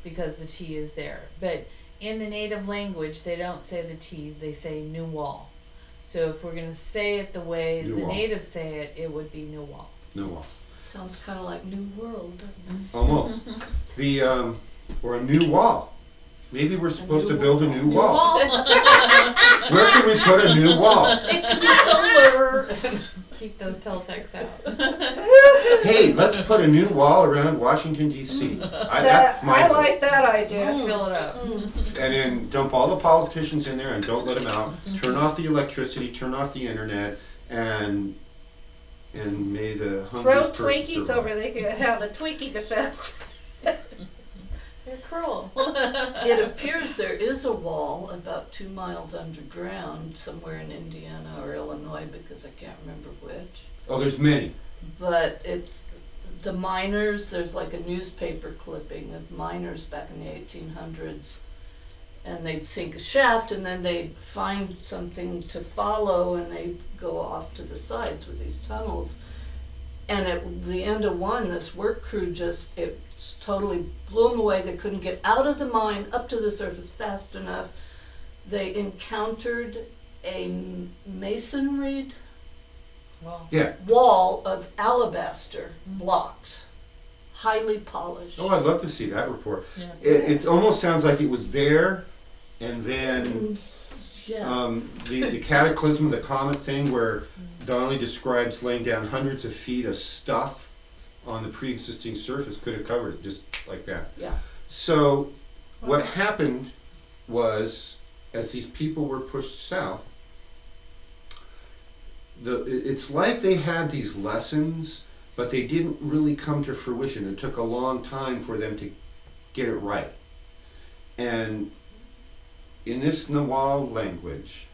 because the T is there. But in the native language, they don't say the T, they say Nuwal. So if we're going to say it the way the natives say it, it would be Nuwal. Nuwal. Sounds kind of like New World, doesn't it? Almost. Or a new wall. Maybe we're supposed to build a new wall. Where can we put a new wall? It could be somewhere. Keep those Toltecs out. Hey, let's put a new wall around Washington, D.C. I like that idea. Fill it up. And then dump all the politicians in there and don't let them out. Turn off the electricity, turn off the internet, and may the Throw hungriest person Twinkies survive. over, they could have the Twinkie defense. They're cruel. It appears there is a wall about 2 miles underground somewhere in Indiana or Illinois, because I can't remember which. Oh, there's many. But it's the miners, there's like a newspaper clipping of miners back in the 1800s, and they'd sink a shaft and then they'd find something to follow and they'd go off to the sides with these tunnels. And at the end of one, this work crew it totally blew them away. They couldn't get out of the mine up to the surface fast enough. They encountered a masonry wall of alabaster blocks, highly polished. Oh, I'd love to see that report. Yeah. It almost sounds like it was there, and then the cataclysm of the comet thing, where Donnelly describes laying down hundreds of feet of stuff on the pre-existing surface, could have covered it just like that. Yeah. So what happened was, as these people were pushed south, it's like they had these lessons, but they didn't really come to fruition. It took a long time for them to get it right. And in this Nahuatl language,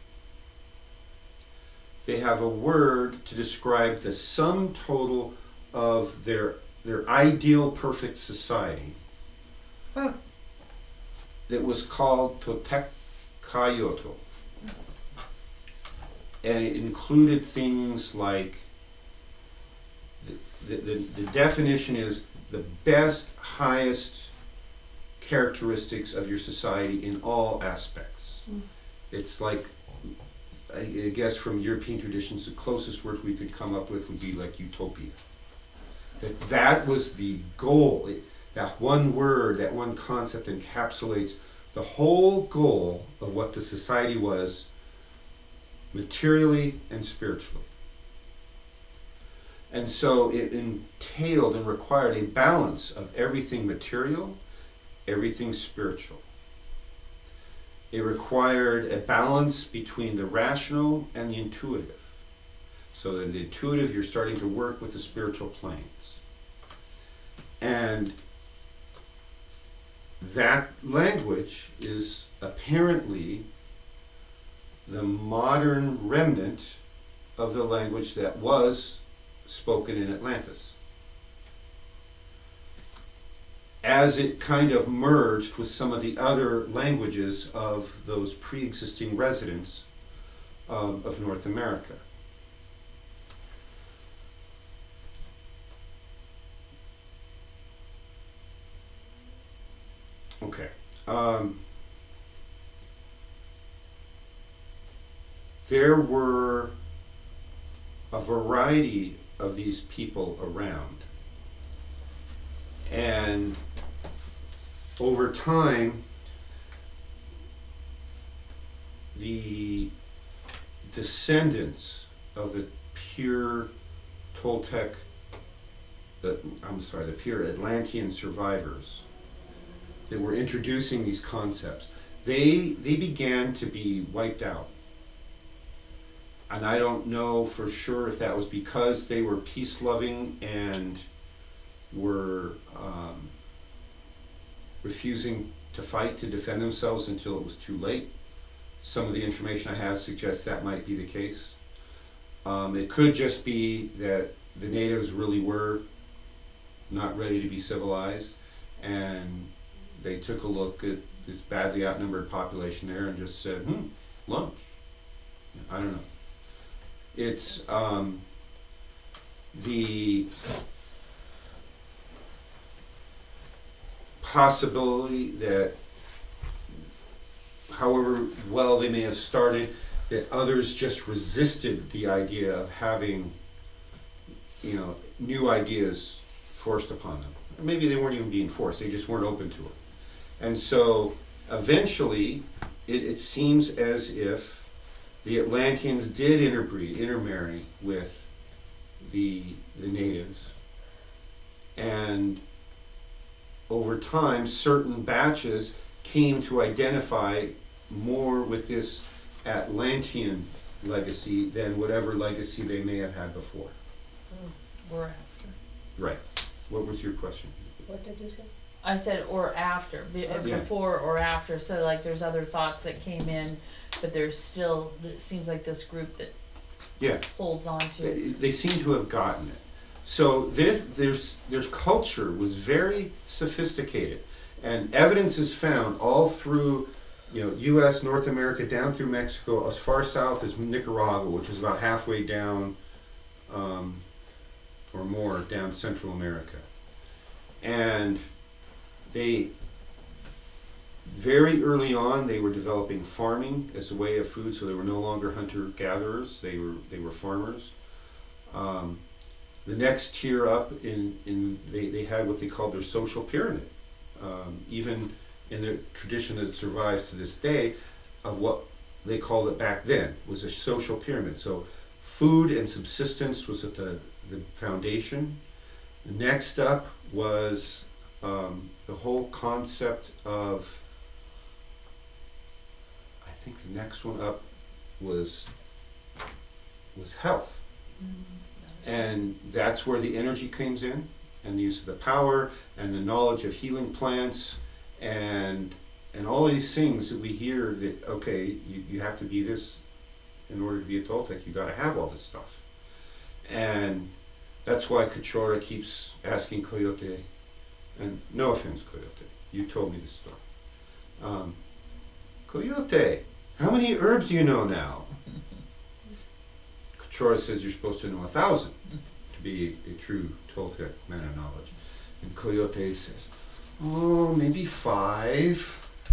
they have a word to describe the sum total of their ideal perfect society that was called Totekayoto. And it included things like the definition is the best, highest characteristics of your society in all aspects. It's like, I guess from European traditions, the closest word we could come up with would be like utopia. That was the goal. That one word, that one concept encapsulates the whole goal of what the society was, materially and spiritually. And so it entailed and required a balance of everything material, everything spiritual. It required a balance between the rational and the intuitive. So in the intuitive, you're starting to work with the spiritual planes. And that language is apparently the modern remnant of the language that was spoken in Atlantis. As it kind of merged with some of the other languages of those pre-existing residents of North America. Okay. There were a variety of these people around. And over time, the descendants of the pure Toltec, the pure Atlantean survivors that were introducing these concepts, they began to be wiped out. And I don't know for sure if that was because they were peace-loving and were refusing to fight to defend themselves until it was too late. Some of the information I have suggests that might be the case. It could just be that the natives really were not ready to be civilized, and they took a look at this badly outnumbered population there and just said, lunch. I don't know. It's the possibility that however well they may have started, that others just resisted the idea of having, new ideas forced upon them. Or maybe they weren't even being forced, they just weren't open to it. And so eventually it seems as if the Atlanteans did intermarry with the natives. And over time, certain batches came to identify more with this Atlantean legacy than whatever legacy they may have had before. Or after. Right. What was your question? What did you say? I said or after, before or after, so like there's other thoughts that came in, but there's still, it seems like this group that holds on to it. They seem to have gotten it. So their culture was very sophisticated, and evidence is found all through, U.S., North America, down through Mexico, as far south as Nicaragua, which is about halfway down, or more, down Central America. And they, very early on, they were developing farming as a way of food, so they were no longer hunter-gatherers, they were farmers. The next tier up they had what they called their social pyramid. Even in the tradition that survives to this day of what they called it back then, was a social pyramid. So food and subsistence was at the foundation. The next up was the whole concept of, I think the next one up was health. And that's where the energy comes in, and the use of the power, and the knowledge of healing plants, and all these things that we hear that, okay, you have to be this in order to be a Toltec, you got to have all this stuff. And that's why Kachora keeps asking Coyote, and no offense, Coyote, you told me this story. Coyote, how many herbs do you know now? Kachora says you're supposed to know 1,000 to be a true Toltec man of knowledge. And Coyote says, oh, maybe 5.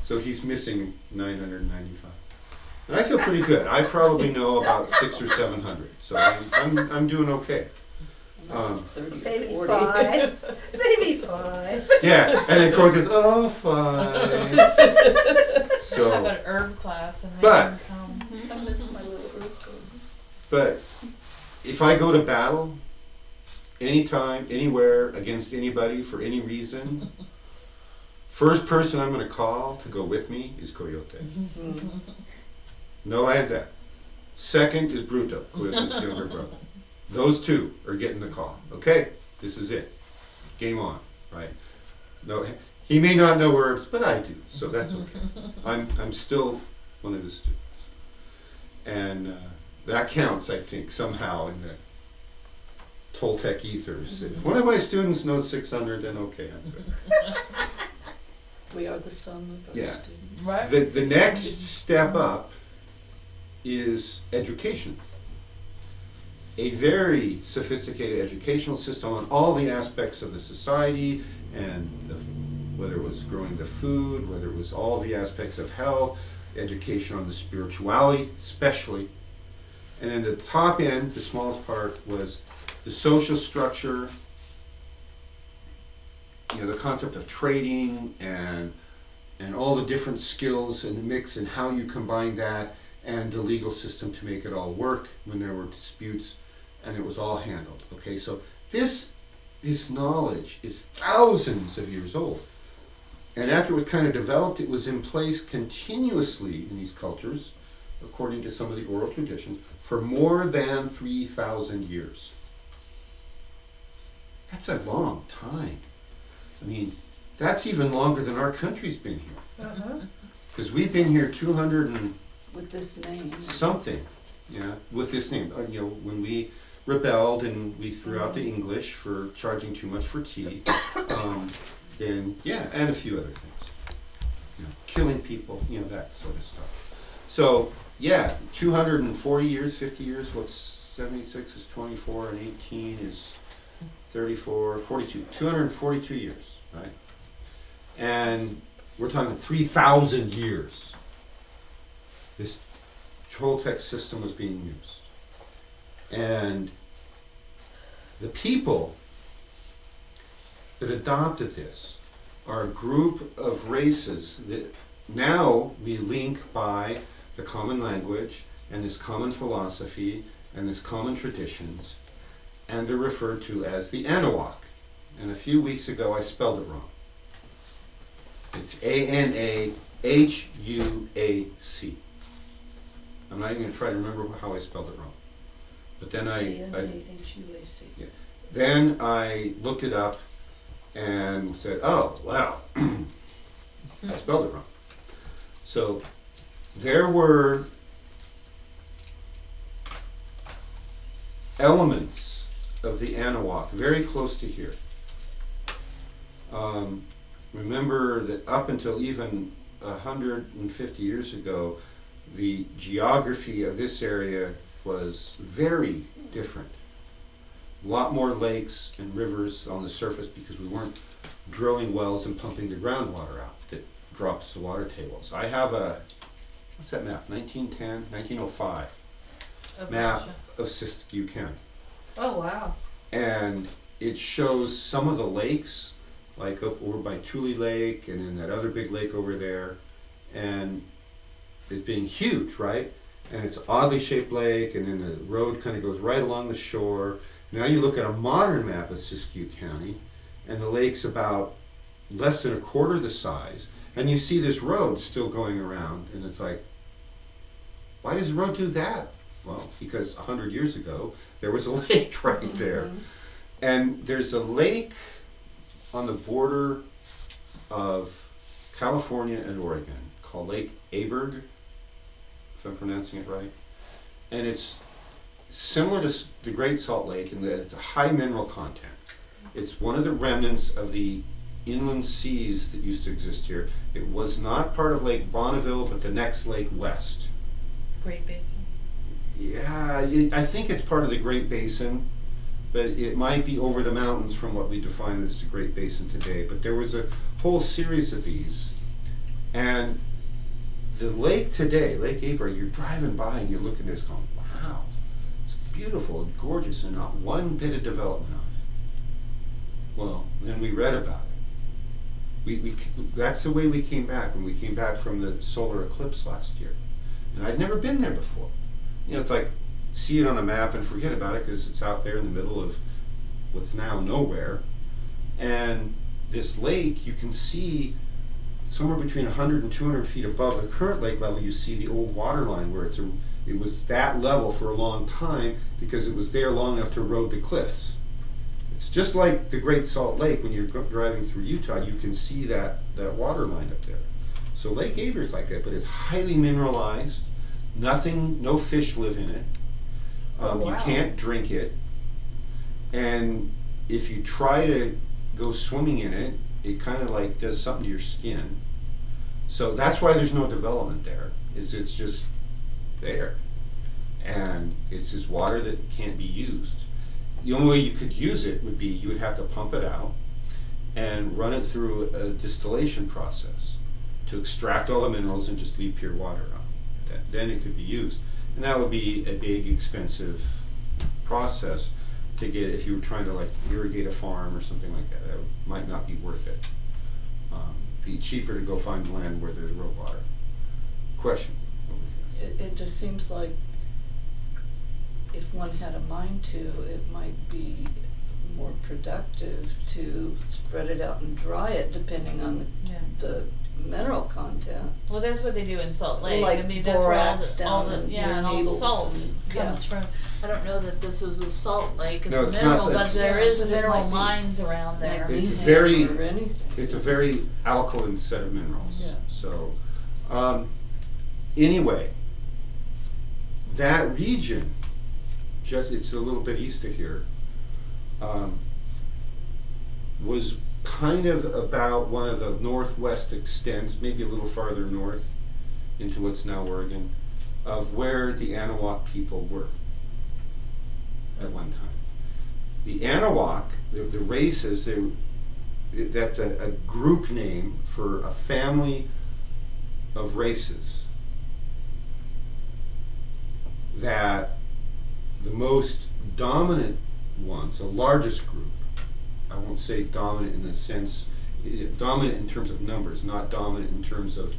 So he's missing 995. And I feel pretty good. I probably know about 600 or 700. So I'm doing okay. 30 or Maybe 40. 5. Maybe 5. Yeah, and then Coyote goes, oh, 5. I So, have an herb class and they But- can come. I miss my little earth girl. but if I go to battle, anytime, anywhere, against anybody, for any reason, first person I'm going to call to go with me is Coyote. No hands up. Second is Bruto, Coyote's younger brother. Those two are getting the call. Okay, this is it. Game on, right? No, he may not know herbs, but I do, so that's okay. I'm still one of the students, and that counts, I think, somehow in the Toltec ethers. If one of my students knows 600, then okay, I'm good. We are the sum of our Yeah. students. Right? The next step up is education. A very sophisticated educational system on all the aspects of the society, and whether it was growing the food, whether it was all the aspects of health, education on the spirituality especially. And then the top end, the smallest part, was the social structure, the concept of trading and all the different skills and the mix and how you combine that, and the legal system to make it all work when there were disputes, and it was all handled. Okay, so this knowledge is thousands of years old. And after it was kind of developed, it was in place continuously in these cultures, according to some of the oral traditions, for more than 3,000 years. That's a long time. I mean, that's even longer than our country's been here. Because we've been here 200 and With this name. something, with this name. When we rebelled and we threw out the English for charging too much for tea, then, and a few other things. Killing people, that sort of stuff. So, 240 years, 50 years, what's 76 is 24, and 18 is 34, 42, 242 years, right? And we're talking 3,000 years. This Toltec system was being used. And the people that adopted this are a group of races that now we link by the common language and this common philosophy and this common traditions, and they're referred to as the Anahuac. And a few weeks ago I spelled it wrong. It's Anahuac. I'm not even going to try to remember how I spelled it wrong. But then A-N-A-H-U-A-C. then I looked it up and said, oh, wow, I spelled it wrong. So there were elements of the Anahuac very close to here. Remember that up until even 150 years ago, the geography of this area was very different. A lot more lakes and rivers on the surface because we weren't drilling wells and pumping the groundwater out that drops the water table. So I have what's that map? 1910, 1905 map of Siskiyou County. Oh, wow. And it shows some of the lakes, like up over by Tule Lake and then that other big lake over there, and it's being huge, right? And it's an oddly shaped lake, and then the road kind of goes right along the shore. Now you look at a modern map of Siskiyou County, and the lake's about less than a quarter the size, and you see this road still going around, and it's like, why does the road do that? Well, because 100 years ago, there was a lake right there. And there's a lake on the border of California and Oregon called Lake Aberg, if I'm pronouncing it right. And it's similar to the Great Salt Lake in that it's a high mineral content. It's one of the remnants of the inland seas that used to exist here. It was not part of Lake Bonneville, but the next lake west. Great Basin. Yeah, I think it's part of the Great Basin. but it might be over the mountains from what we define as the Great Basin today. But there was a whole series of these. And the lake today, Lake Aberg, you're driving by and you're looking at this going, wow, it's beautiful and gorgeous and not one bit of development on it. Well, then we read about it. That's the way we came back when we came back from the solar eclipse last year. And I'd never been there before. You know, it's like, see it on a map and forget about it because it's out there in the middle of what's now nowhere. And this lake, you can see somewhere between 100 and 200 feet above the current lake level, you see the old water line where it was that level for a long time because it was there long enough to erode the cliffs. It's just like the Great Salt Lake. When you're driving through Utah, you can see that water line up there. So Lake Aberg's like that, but it's highly mineralized. Nothing, no fish live in it. Wow. You can't drink it. And if you try to go swimming in it, it kind of like does something to your skin. So that's why there's no development there, is it's just there. And it's this water that can't be used. The only way you could use it would be you would have to pump it out and run it through a distillation process to extract all the minerals and just leave pure water out. Then it could be used. And that would be a big, expensive process to get if you were trying to like irrigate a farm or something like that. That might not be worth it. Be cheaper to go find land where there's road water. Question over here. It just seems like if one had a mind to, it might be more productive to spread it out and dry it depending on the mineral content. Well, that's what they do in Salt Lake. Like I mean, that's where borax all the down yeah, and all the Needles salt and- comes from. I don't know that this was a salt lake. It's No, a it's mineral, not. but It's- there is But it mineral might be mines around there. It's Magnesium very- or anything. It's a very alkaline set of minerals. Yeah. So, anyway, that region, it's a little bit east of here, was kind of about one of the northwest extents, maybe a little farther north into what's now Oregon, of where the Anahuac people were at one time. The Anahuac, the races, that's a group name for a family of races that the most dominant ones, the largest group, I won't say dominant in the sense, dominant in terms of numbers, not dominant in terms of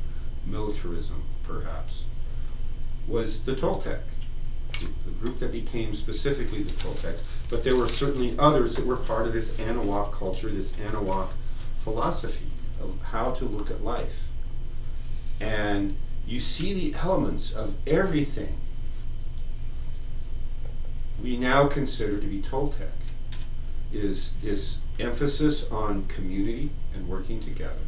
militarism, perhaps, was the Toltec, the group that became specifically the Toltecs. But there were certainly others that were part of this Anahuac culture, this Anahuac philosophy of how to look at life. And you see the elements of everything we now consider to be Toltec. Is this emphasis on community and working together,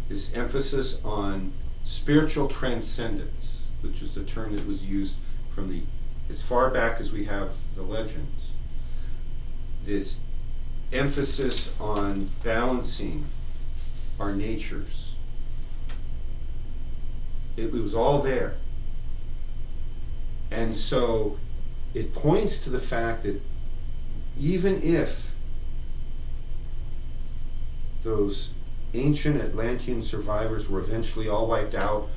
this emphasis on spiritual transcendence, which is the term that was used from as far back as we have the legends, this emphasis on balancing our natures. It was all there. And so it points to the fact that even if those ancient Atlantean survivors were eventually all wiped out,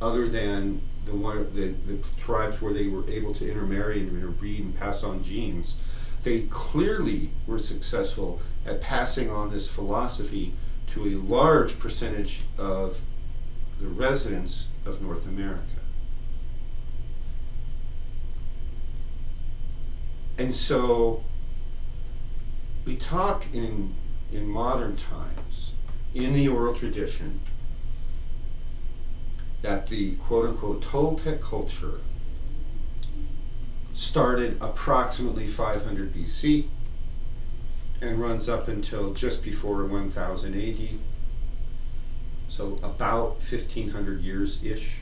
other than the tribes where they were able to intermarry and interbreed and pass on genes, they clearly were successful at passing on this philosophy to a large percentage of the residents of North America. And so we talk in modern times, in the oral tradition, that the quote-unquote Toltec culture started approximately 500 BC and runs up until just before 1000 AD, so about 1500 years-ish.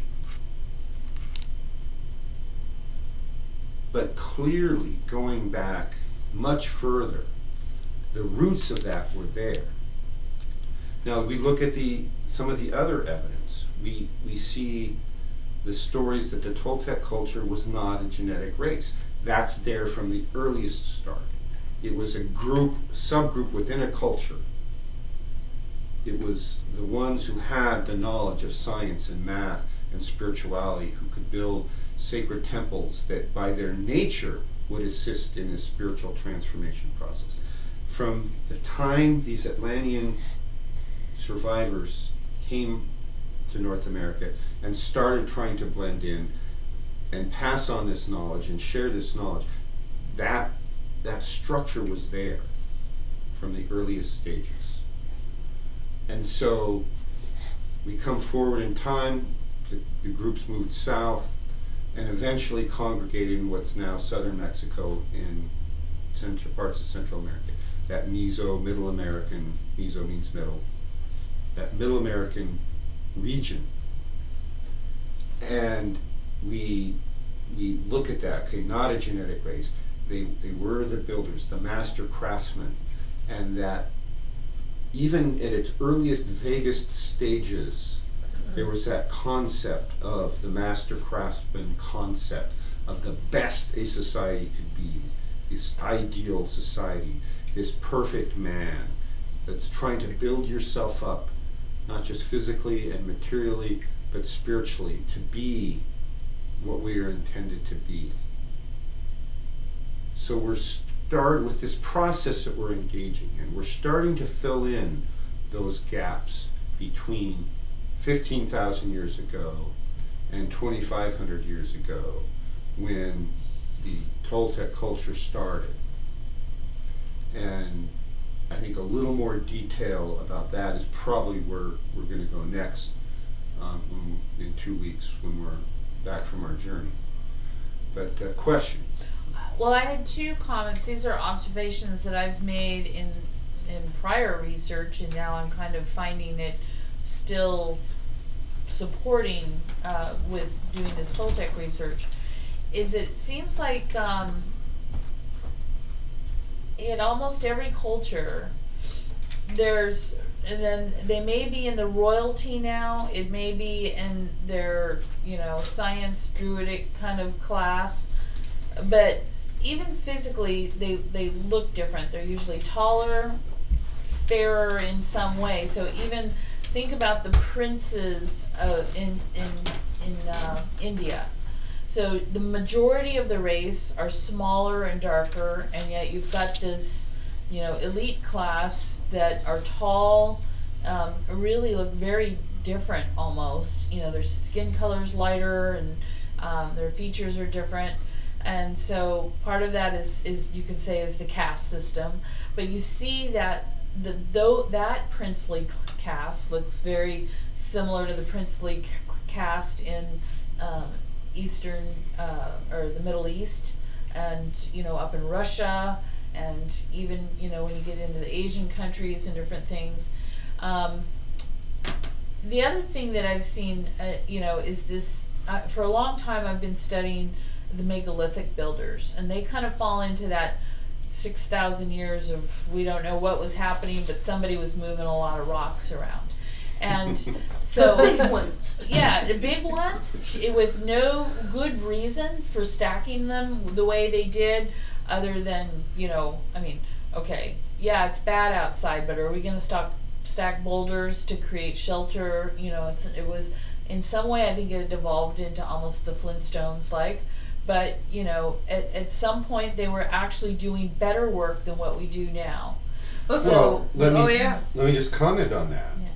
But clearly, going back much further, the roots of that were there. Now we look at some of the other evidence. We see the stories that the Toltec culture was not a genetic race. That's there from the earliest start. It was a subgroup within a culture. It was the ones who had the knowledge of science and math and spirituality, who could build sacred temples that by their nature would assist in this spiritual transformation process. From the time these Atlantean survivors came to North America and started trying to blend in and pass on this knowledge and share this knowledge, that structure was there from the earliest stages. And so we come forward in time, the groups moved south and eventually congregated in what's now southern Mexico in parts of Central America. That Middle American, Meso means middle, that Middle American region. And we look at that, okay, not a genetic race. They were the builders, the master craftsmen, and that even at its earliest, vaguest stages, there was that concept of the master craftsman concept of the best a society could be, this ideal society, this perfect man that's trying to build yourself up, not just physically and materially, but spiritually, to be what we are intended to be. So we're started with this process that we're engaging in. We're starting to fill in those gaps between 15,000 years ago and 2,500 years ago, when the Toltec culture started. And I think a little more detail about that is probably where we're going to go next in 2 weeks when we're back from our journey. But question? Well, I had two comments. These are observations that I've made in prior research, and now I'm kind of finding it still supporting with doing this Toltec research. Is it seems like in almost every culture there's, and then they may be in the royalty now, it may be in their, science druidic kind of class, but even physically they look different. They're usually taller, fairer in some way. So even think about the princes in India. So the majority of the race are smaller and darker, and yet you've got this, elite class that are tall, really look very different almost. Their skin color's lighter, and their features are different. And so part of that is you could say is the caste system. But you see that that princely caste looks very similar to the princely caste in Eastern or the Middle East, and up in Russia, and even when you get into the Asian countries and different things. The other thing that I've seen, is this. For a long time, I've been studying the megalithic builders, and they kind of fall into that 6,000 years of we don't know what was happening, but somebody was moving a lot of rocks around. And so The big ones. yeah, the big ones with no good reason for stacking them the way they did, other than okay, yeah, it's bad outside, but are we going to stack boulders to create shelter? It was in some way, I think it evolved into almost the Flintstones like. But, at some point they were actually doing better work than what we do now. Well, let yeah. me just comment on that. Yeah.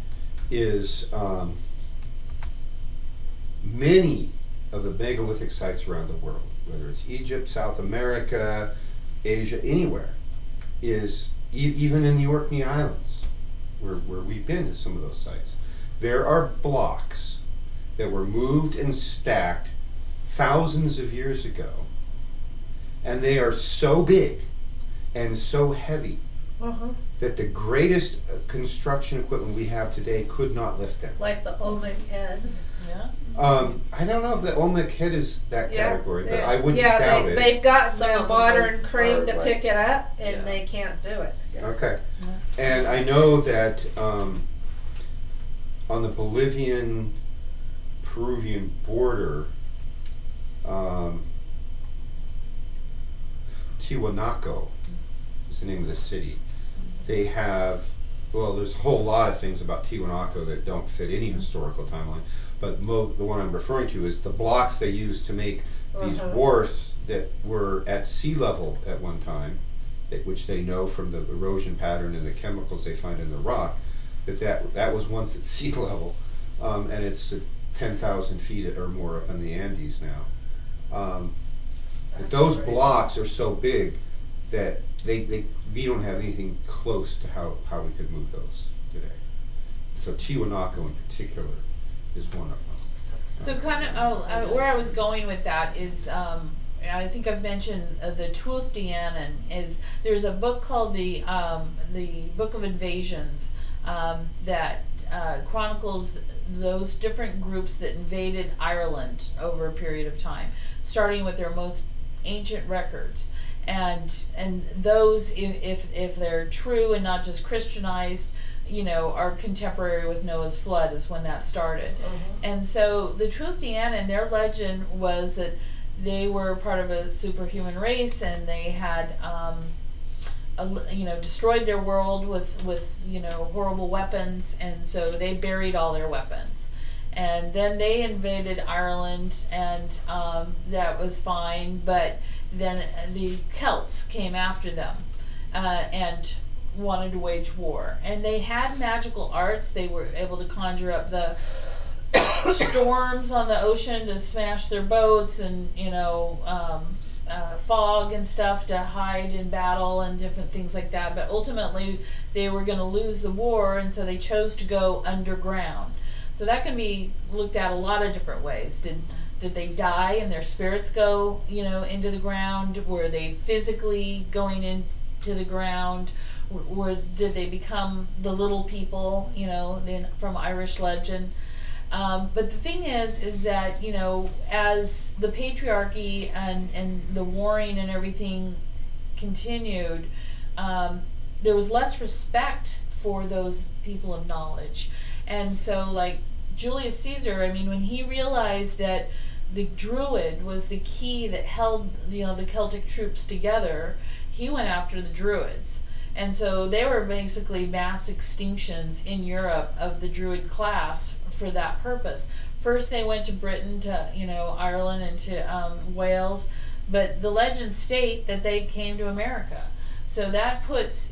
Is many of the megalithic sites around the world, whether it's Egypt, South America, Asia, anywhere, is even in the Orkney Islands, where we've been to some of those sites, there are blocks that were moved and stacked thousands of years ago, and they are so big and so heavy that the greatest construction equipment we have today could not lift them. Like the Olmec heads. Yeah. I don't know if the Olmec head is that category, but I wouldn't yeah, doubt it. they've got Some the of them modern are crane to like- pick it up, and Yeah. they can't do it. Okay. And I know that on the Bolivian-Peruvian border, Tiwanaku is the name of the city. They have, well, there's a whole lot of things about Tiwanaku that don't fit any historical timeline, but the one I'm referring to is the blocks they used to make these wharfs that were at sea level at one time, which they know from the erosion pattern and the chemicals they find in the rock, that was once at sea level, and it's 10,000 feet or more up in the Andes now. But those blocks are so big that we don't have anything close to how we could move those today. So Tiwanaku in particular is one of them. So kind of where I was going with that is I think I've mentioned the Tuath de Danann is there's a book called the Book of Invasions that chronicles those different groups that invaded Ireland over a period of time, starting with their most ancient records. And those, if they're true and not just Christianized, are contemporary with Noah's flood is when that started. And so the Tuath de Danann, their legend was that they were part of a superhuman race, and they had destroyed their world with horrible weapons, and so they buried all their weapons. And then they invaded Ireland, and that was fine, but then the Celts came after them and wanted to wage war. And they had magical arts. They were able to conjure up the storms on the ocean to smash their boats, and fog and stuff to hide in battle and different things like that. But ultimately they were going to lose the war, and so they chose to go underground. So that can be looked at a lot of different ways. Did they die and their spirits go into the ground? Were they physically going into the ground? Did they become the little people from Irish legend? But the thing is that, as the patriarchy and the warring and everything continued, there was less respect for those people of knowledge. And so, like Julius Caesar, when he realized that the Druid was the key that held, the Celtic troops together, he went after the Druids. And so they were basically mass extinctions in Europe of the Druid class for that purpose. First they went to Britain, to Ireland, and to Wales, but the legends state that they came to America. So that puts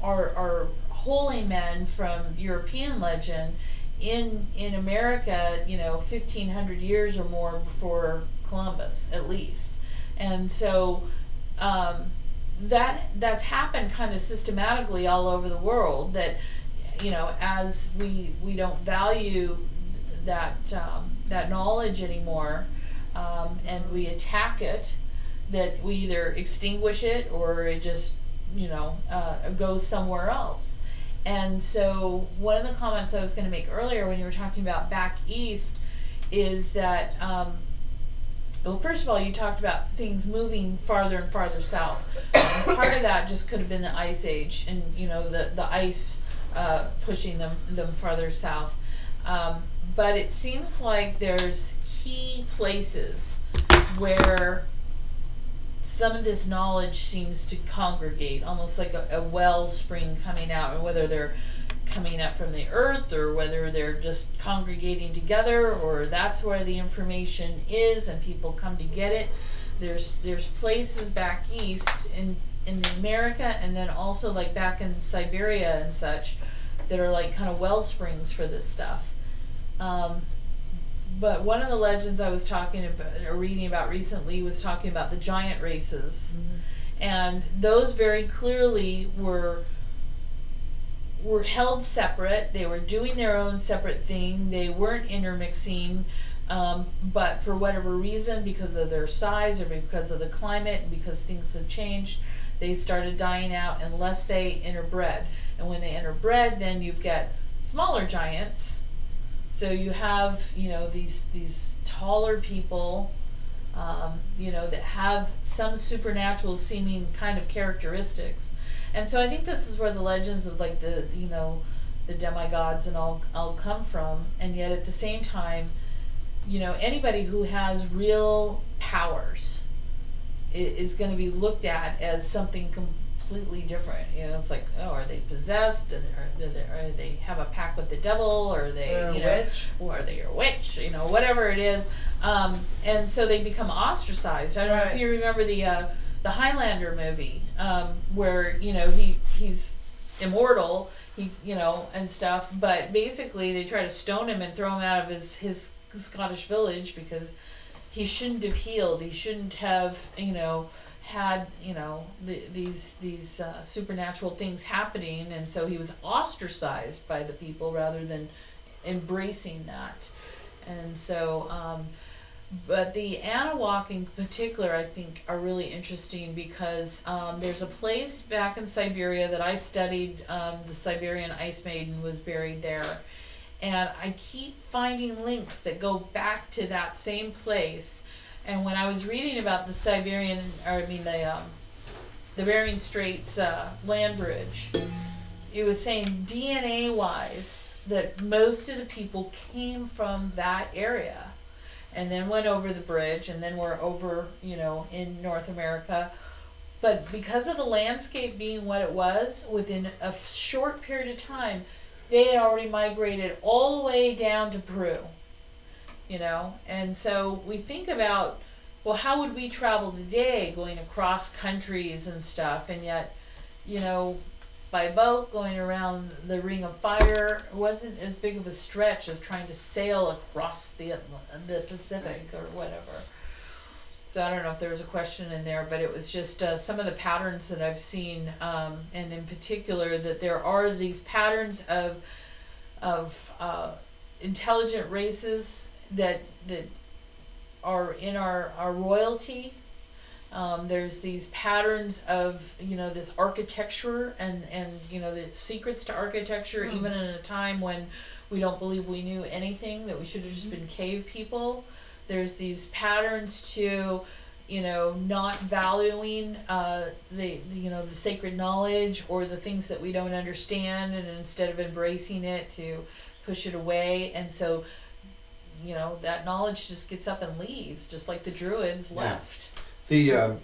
our holy men from European legend in America 1,500 years or more before Columbus, at least. And so that's happened kind of systematically all over the world, that as we don't value that knowledge anymore, and we attack it, that we either extinguish it or it just goes somewhere else. And so one of the comments I was going to make earlier when you were talking about back east is that well, first of all, you talked about things moving farther and farther south. And part of that just could have been the Ice Age, and the ice pushing them farther south. But it seems like there's key places where some of this knowledge seems to congregate, almost like a wellspring coming out, and whether they're coming up from the earth or whether they're just congregating together, or that's where the information is and people come to get it. There's places back east in America, and then also like back in Siberia and such, that are like kind of well springs for this stuff. But one of the legends I was talking about or reading about recently was talking about the giant races. And those very clearly were held separate. They were doing their own separate thing. They weren't intermixing, but for whatever reason, because of their size or because of the climate and because things have changed, they started dying out unless they interbred. And when they interbred, then you've got smaller giants. So you have, these taller people, that have some supernatural seeming kind of characteristics. And so I think this is where the legends of like the demigods and all come from. And yet at the same time, anybody who has real powers is going to be looked at as something completely different. You know, it's like, oh, are they possessed? Or they have a pact with the devil? Or are they, Or a you know, witch. or are they a witch? You know, whatever it is. And so they become ostracized. I don't know if Right. you remember the Highlander movie, where, you know, he's immortal, you know, and stuff, but basically they try to stone him and throw him out of his Scottish village because he shouldn't have healed. He shouldn't have, you know, had, you know, these supernatural things happening, and so he was ostracized by the people rather than embracing that. And so, but the Anunnaki in particular, I think, are really interesting because there's a place back in Siberia that I studied. The Siberian Ice Maiden was buried there. And I keep finding links that go back to that same place. And when I was reading about the the Bering Straits land bridge, it was saying DNA-wise that most of the people came from that area and then went over the bridge and then were over, you know, in North America. But because of the landscape being what it was, within a short period of time, they had already migrated all the way down to Peru, you know? And so we think about, well, how would we travel today going across countries and stuff? And yet, you know, by boat going around the Ring of Fire wasn't as big of a stretch as trying to sail across the Pacific or whatever. So I don't know if there was a question in there, but it was just some of the patterns that I've seen, and in particular that there are these patterns of intelligent races that are in our royalty. There's these patterns of, you know, this architecture and you know, the secrets to architecture, even in a time when we don't believe we knew anything, that we should have just been cave people. There's these patterns to, you know, not valuing the sacred knowledge or the things that we don't understand, and instead of embracing it, to push it away. And so, you know, that knowledge just gets up and leaves, just like the Druids left. And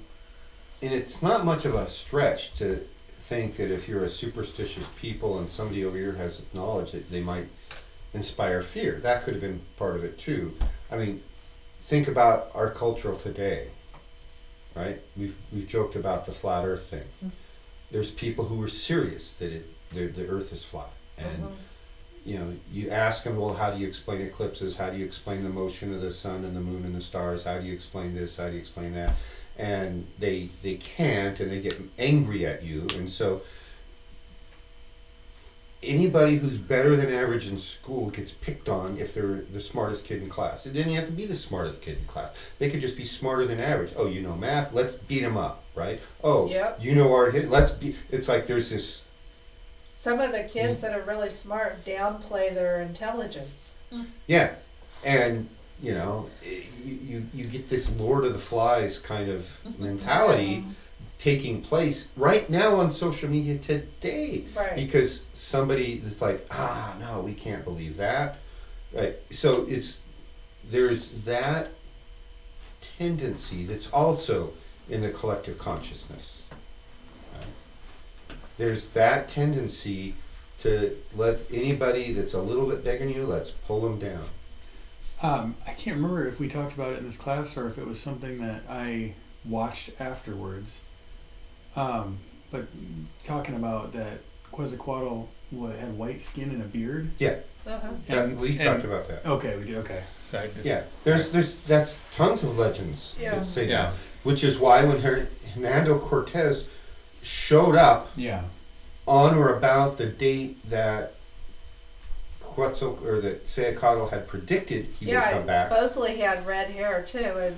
it's not much of a stretch to think that if you're a superstitious people and somebody over here has knowledge, that they might inspire fear. That could have been part of it too. I mean, think about our cultural today, right? We've joked about the flat Earth thing. There's people who are serious that the Earth is flat, and you know, you ask them, well, how do you explain eclipses? How do you explain the motion of the sun and the moon and the stars? How do you explain this? How do you explain that? And they can't, and they get angry at you. And so anybody who's better than average in school gets picked on if they're the smartest kid in class. It didn't have to be the smartest kid in class. They could just be smarter than average. Oh, you know math? Let's beat them up, right? Oh, Yep. you know art? Let's be. It's like there's this. Some of the kids that are really smart downplay their intelligence. Yeah, and you know, you get this Lord of the Flies kind of mentality taking place right now on social media today, Right. because somebody is like, no, we can't believe that, right? So there's that tendency that's also in the collective consciousness. There's that tendency to let anybody that's a little bit bigger than you, let's pull them down. I can't remember if we talked about it in this class or if it was something that I watched afterwards. But talking about that Quetzalcoatl had white skin and a beard. Yeah, And we talked about that. Okay, we do. Okay, so I just, Yeah, that's tons of legends Yeah. that say Yeah. that, which is why when Hernando Cortez showed up Yeah. on or about the date that Quetzalcoatl had predicted he would come back. Supposedly he had red hair too, and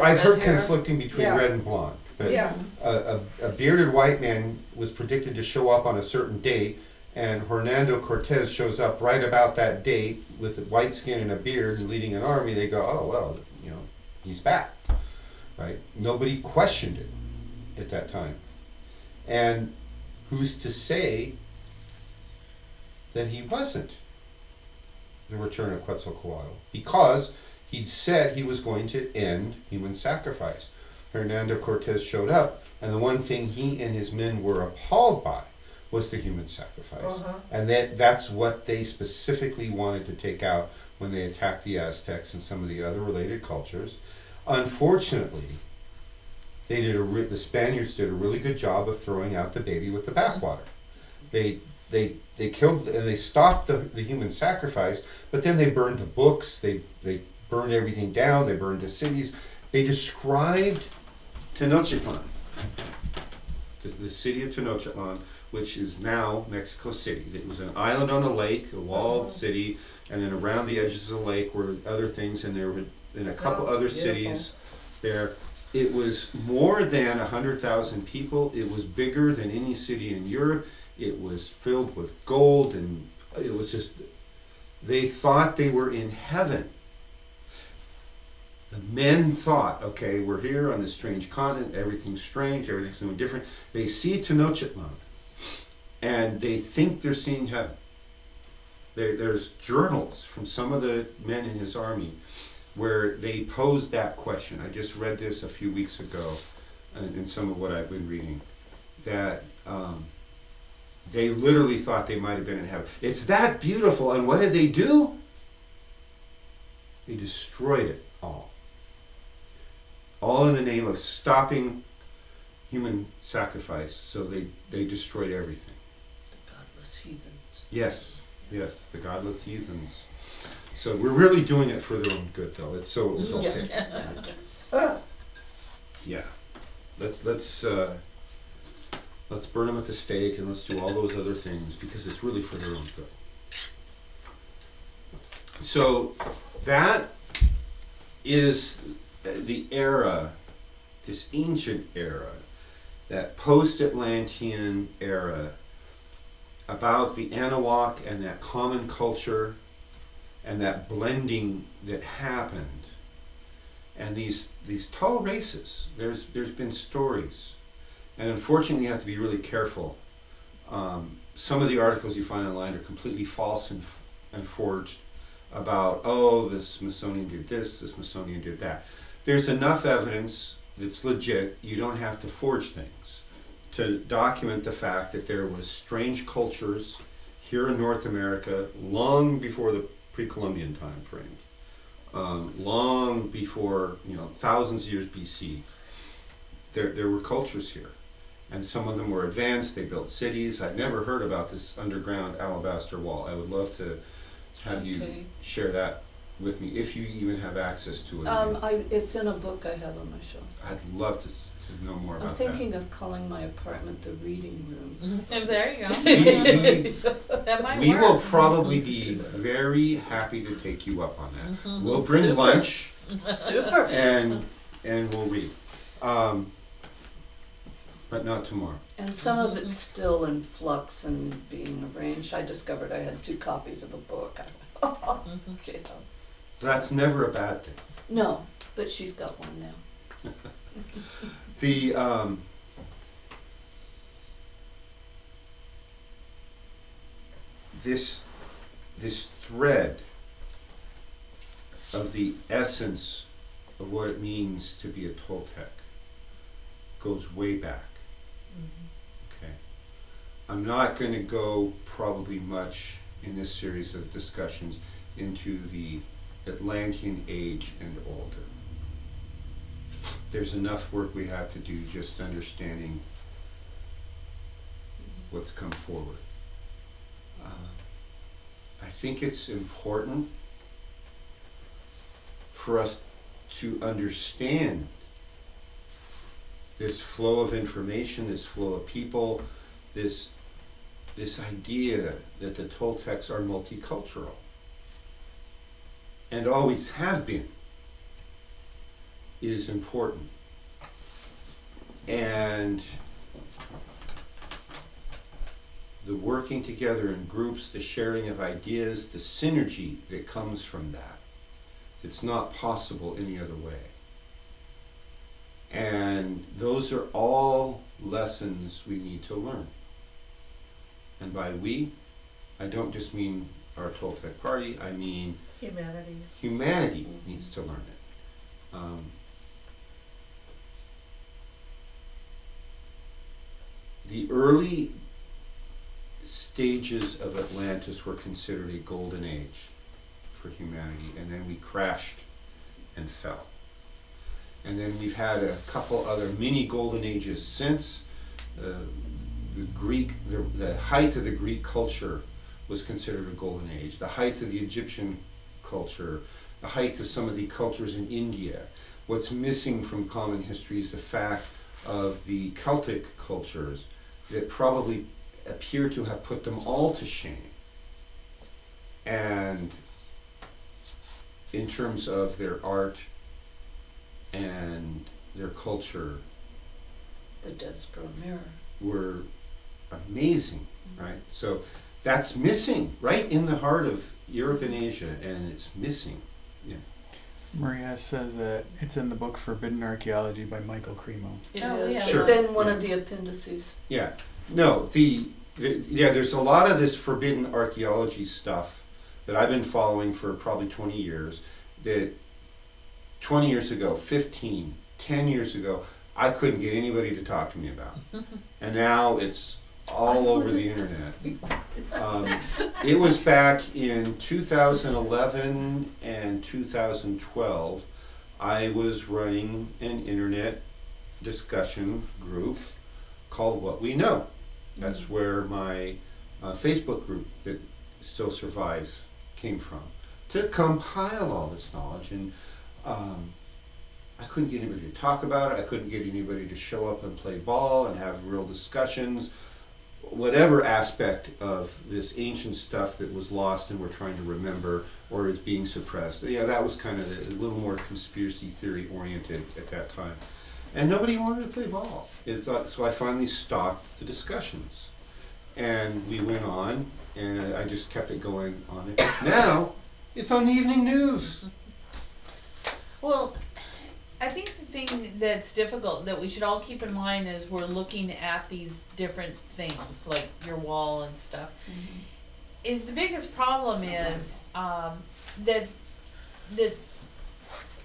I've heard red hair. conflicting between Yeah. red and blonde. But Yeah. a bearded white man was predicted to show up on a certain date, and Hernando Cortez shows up right about that date with white skin and a beard and leading an army. They go, oh, well, you know, he's back, right? Nobody questioned it at that time. And who's to say that he wasn't the return of Quetzalcoatl? Because he'd said he was going to end human sacrifice. Hernando Cortez showed up, and the one thing he and his men were appalled by was the human sacrifice. And that's what they specifically wanted to take out when they attacked the Aztecs and some of the other related cultures. Unfortunately, the Spaniards did a really good job of throwing out the baby with the bathwater. They killed and they stopped the human sacrifice, but then they burned the books, they burned everything down, they burned the cities. They described Tenochtitlan, the city of Tenochtitlan, which is now Mexico City. It was an island on a lake, a walled city, and then around the edges of the lake were other things, and there were in a couple other cities there. It was more than 100,000 people. It was bigger than any city in Europe. It was filled with gold, and it was just, they thought they were in heaven. The men thought, okay, we're here on this strange continent, everything's strange, everything's new and different. They see Tenochtitlan, and they think they're seeing heaven. There's journals from some of the men in his army where they posed that question. I just read this a few weeks ago in some of what I've been reading, that they literally thought they might have been in heaven. It's that beautiful, and what did they do? They destroyed it all. All in the name of stopping human sacrifice, so they destroyed everything. The godless heathens. Yes, the godless heathens. So we're really doing it for their own good, though. It's okay. Yeah. Let's burn them at the stake, and let's do all those other things, because it's really for their own good. So that is the era, this ancient era, that post-Atlantean era, about the Anahuac and that common culture and that blending that happened. And these tall races, there's been stories. And unfortunately, you have to be really careful. Some of the articles you find online are completely false and forged about, oh, the Smithsonian did this, the Smithsonian did that. There's enough evidence that's legit. You don't have to forge things to document the fact that there was strange cultures here in North America long before the pre-Columbian time frame, long before, thousands of years BC. There were cultures here, and some of them were advanced. They built cities. I'd never heard about this underground alabaster wall. I would love to have you share that with me, if you even have access to it. It's in a book I have on my shelf. I'd love to know more about I'm thinking of calling my apartment the reading room. There you go. That might We work. will probably be very happy to take you up on that. We'll bring Super. lunch Super. and we'll read. But not tomorrow. And some of it's still in flux and being arranged. I discovered I had 2 copies of a book. Okay. That's never a bad thing. No, but she's got one now. This thread of the essence of what it means to be a Toltec goes way back. Okay. I'm not going to go probably much in this series of discussions into the Atlantean age and older. There's enough work we have to do just understanding what's come forward. I think it's important for us to understand this flow of information, this flow of people, this idea that the Toltecs are multicultural and always have been is important. And the working together in groups, the sharing of ideas, the synergy that comes from that, it's not possible any other way. And those are all lessons we need to learn. And by we, I don't just mean our Toltec party, I mean humanity needs to learn it. the early stages of Atlantis were considered a golden age for humanity, and then we crashed and fell. And then we've had a couple other mini golden ages since. The height of the Greek culture was considered a golden age. The height of the Egyptian culture, the height of some of the cultures in India. What's missing from common history is the fact of the Celtic cultures that probably appear to have put them all to shame. And in terms of their art and their culture, The Dead Scroll Mirror. were amazing, right? So that's missing right in the heart of Europe and Asia, and it's missing. Yeah. Maria says that it's in the book Forbidden Archaeology by Michael Cremo. It Oh, is. yeah. Sure. It's in one Yeah. of the appendices. Yeah. No, yeah, there's a lot of this forbidden archaeology stuff that I've been following for probably 20 years, that 20 years ago, 15, 10 years ago, I couldn't get anybody to talk to me about. And now it's all over the internet. It was back in 2011 and 2012, I was running an internet discussion group called What We Know. That's where my Facebook group that still survives came from, to compile all this knowledge. And I couldn't get anybody to talk about it. I couldn't get anybody to show up and play ball and have real discussions. Whatever aspect of this ancient stuff that was lost and we're trying to remember or is being suppressed. Yeah, that was kind of a little more conspiracy theory oriented at that time. And nobody wanted to play ball. So I finally stopped the discussions. And we went on, and I just kept it going on it. Now, it's on the evening news. Well, I think the thing that's difficult that we should all keep in mind is we're looking at these different things, like your wall and stuff. Is the biggest problem is that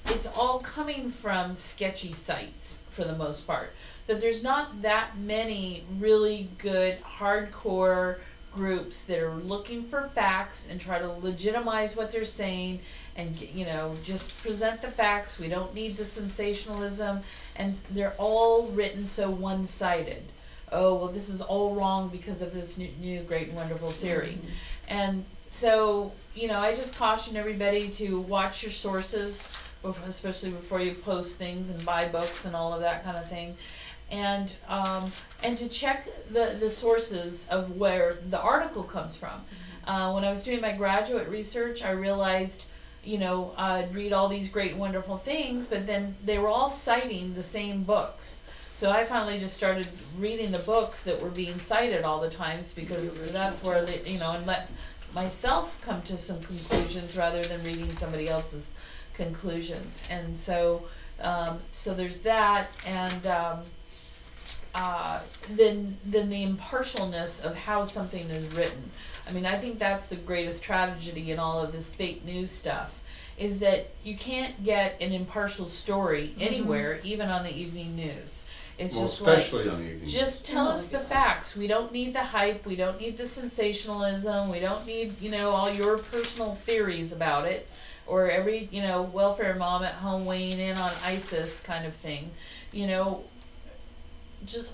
it's all coming from sketchy sites for the most part. That there's not that many really good hardcore groups that are looking for facts and try to legitimize what they're saying and, you know, just present the facts. We don't need the sensationalism, and they're all written so one-sided. Oh, well, this is all wrong because of this new great and wonderful theory. And so, you know, I just caution everybody to watch your sources, especially before you post things and buy books and all of that kind of thing. And to check the sources of where the article comes from. When I was doing my graduate research, I realized, you know, I'd read all these great and wonderful things, but then they were all citing the same books. So I finally just started reading the books that were being cited all the times, because that's where they, you know, and let myself come to some conclusions rather than reading somebody else's conclusions. And so so there's that, and then the impartialness of how something is written. I mean, I think that's the greatest tragedy in all of this fake news stuff, is that you can't get an impartial story anywhere, even on the evening news. It's Well, just especially like, on the evening. just tell us the facts. We don't need the hype. We don't need the sensationalism. We don't need, you know, all your personal theories about it, or every, you know, welfare mom at home weighing in on ISIS kind of thing. You know,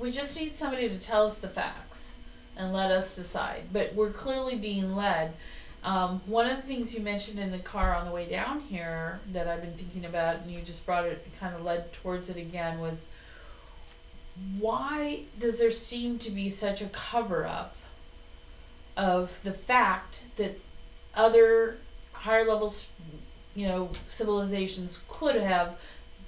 we just need somebody to tell us the facts and let us decide. But we're clearly being led. One of the things you mentioned in the car on the way down here that I've been thinking about, and you just brought it, kind of led towards it again, was why does there seem to be such a cover-up of the fact that other higher levels, you know, civilizations could have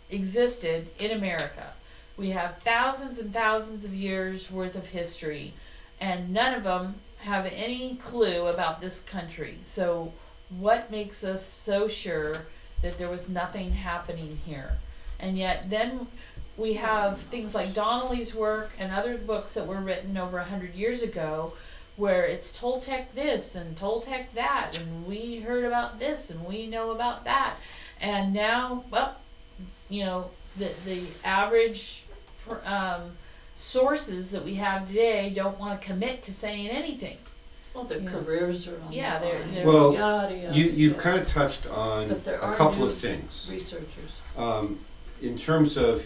existed in America? We have thousands and thousands of years worth of history, and none of them have any clue about this country. So what makes us so sure that there was nothing happening here? And yet then we have things like Donnelly's work and other books that were written over 100 years ago, where it's Toltec this and Toltec that, and we heard about this and we know about that. And now, well, you know, the average sources that we have today don't want to commit to saying anything. Well, their Yeah. careers are on Yeah, the they're- line. they're- Well, Yada, yada, you've yada. kind of touched on But there a are couple new of things. researchers. In terms of,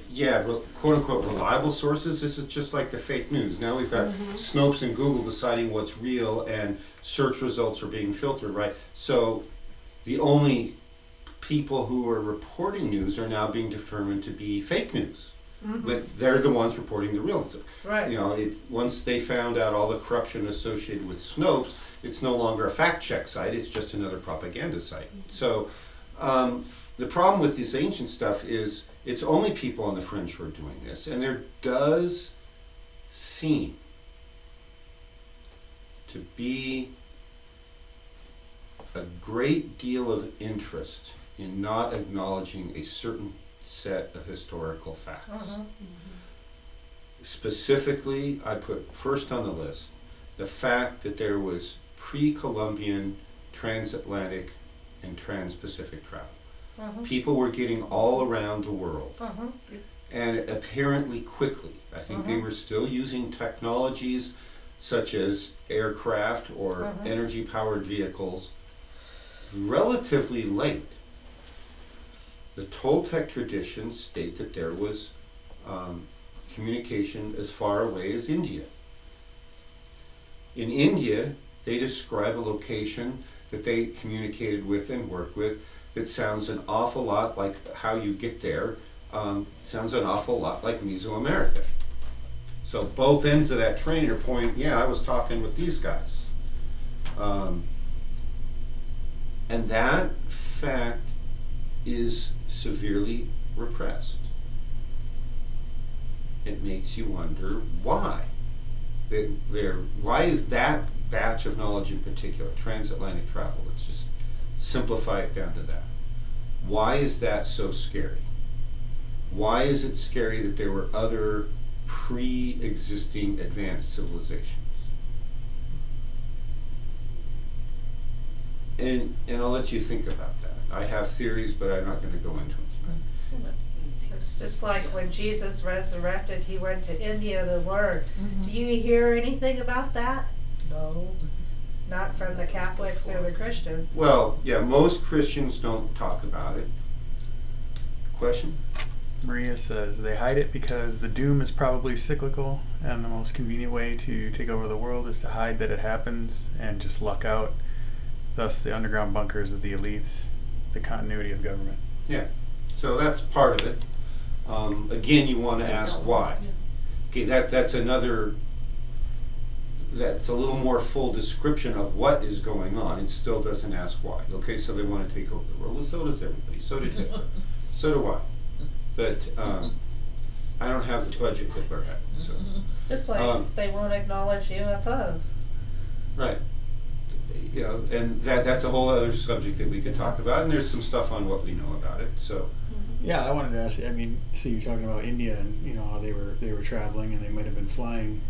quote unquote reliable sources, this is just like the fake news. Now we've got Snopes and Google deciding what's real, and search results are being filtered, right? So the only people who are reporting news are now being determined to be fake news. But they're the ones reporting the real news. Right. You know, once they found out all the corruption associated with Snopes, it's no longer a fact check site, it's just another propaganda site. So the problem with this ancient stuff is it's only people on the fringe who are doing this, and there does seem to be a great deal of interest in not acknowledging a certain set of historical facts. Specifically, I put first on the list the fact that there was pre-Columbian transatlantic and trans-Pacific travel. People were getting all around the world, and apparently quickly. I think they were still using technologies such as aircraft or energy-powered vehicles relatively late. The Toltec traditions state that there was communication as far away as India. In India, they describe a location that they communicated with and worked with that sounds an awful lot like how you get there, sounds an awful lot like Mesoamerica. So both ends of that train are pointing, yeah, I was talking with these guys. And that fact is severely repressed. It makes you wonder why. Why is that batch of knowledge in particular, transatlantic travel, let's just simplify it down to that. Why is that so scary? Why is it scary that there were other pre-existing advanced civilizations? And I'll let you think about that. I have theories, but I'm not going to go into them. It's just like when Jesus resurrected, he went to India to learn. Do you hear anything about that? No. Not from the Catholics or the Christians. Well, yeah, most Christians don't talk about it. Question? Maria says they hide it because the doom is probably cyclical, and the most convenient way to take over the world is to hide that it happens and just luck out. Thus, the underground bunkers of the elites, the continuity of government. Yeah, so that's part of it. Again, you want to ask why. Okay, that's another, that's a little more full description of what is going on. It still doesn't ask why. Okay, so they want to take over the world. Well, so does everybody. So did Hitler. So do I. But I don't have the budget Hitler had. So. It's just like they won't acknowledge UFOs. Right. You know, and that's a whole other subject that we could talk about, and there's some stuff on what we know about it. So. Yeah, I wanted to ask you, I mean, so you're talking about India and, you know, how they were traveling and they might have been flying.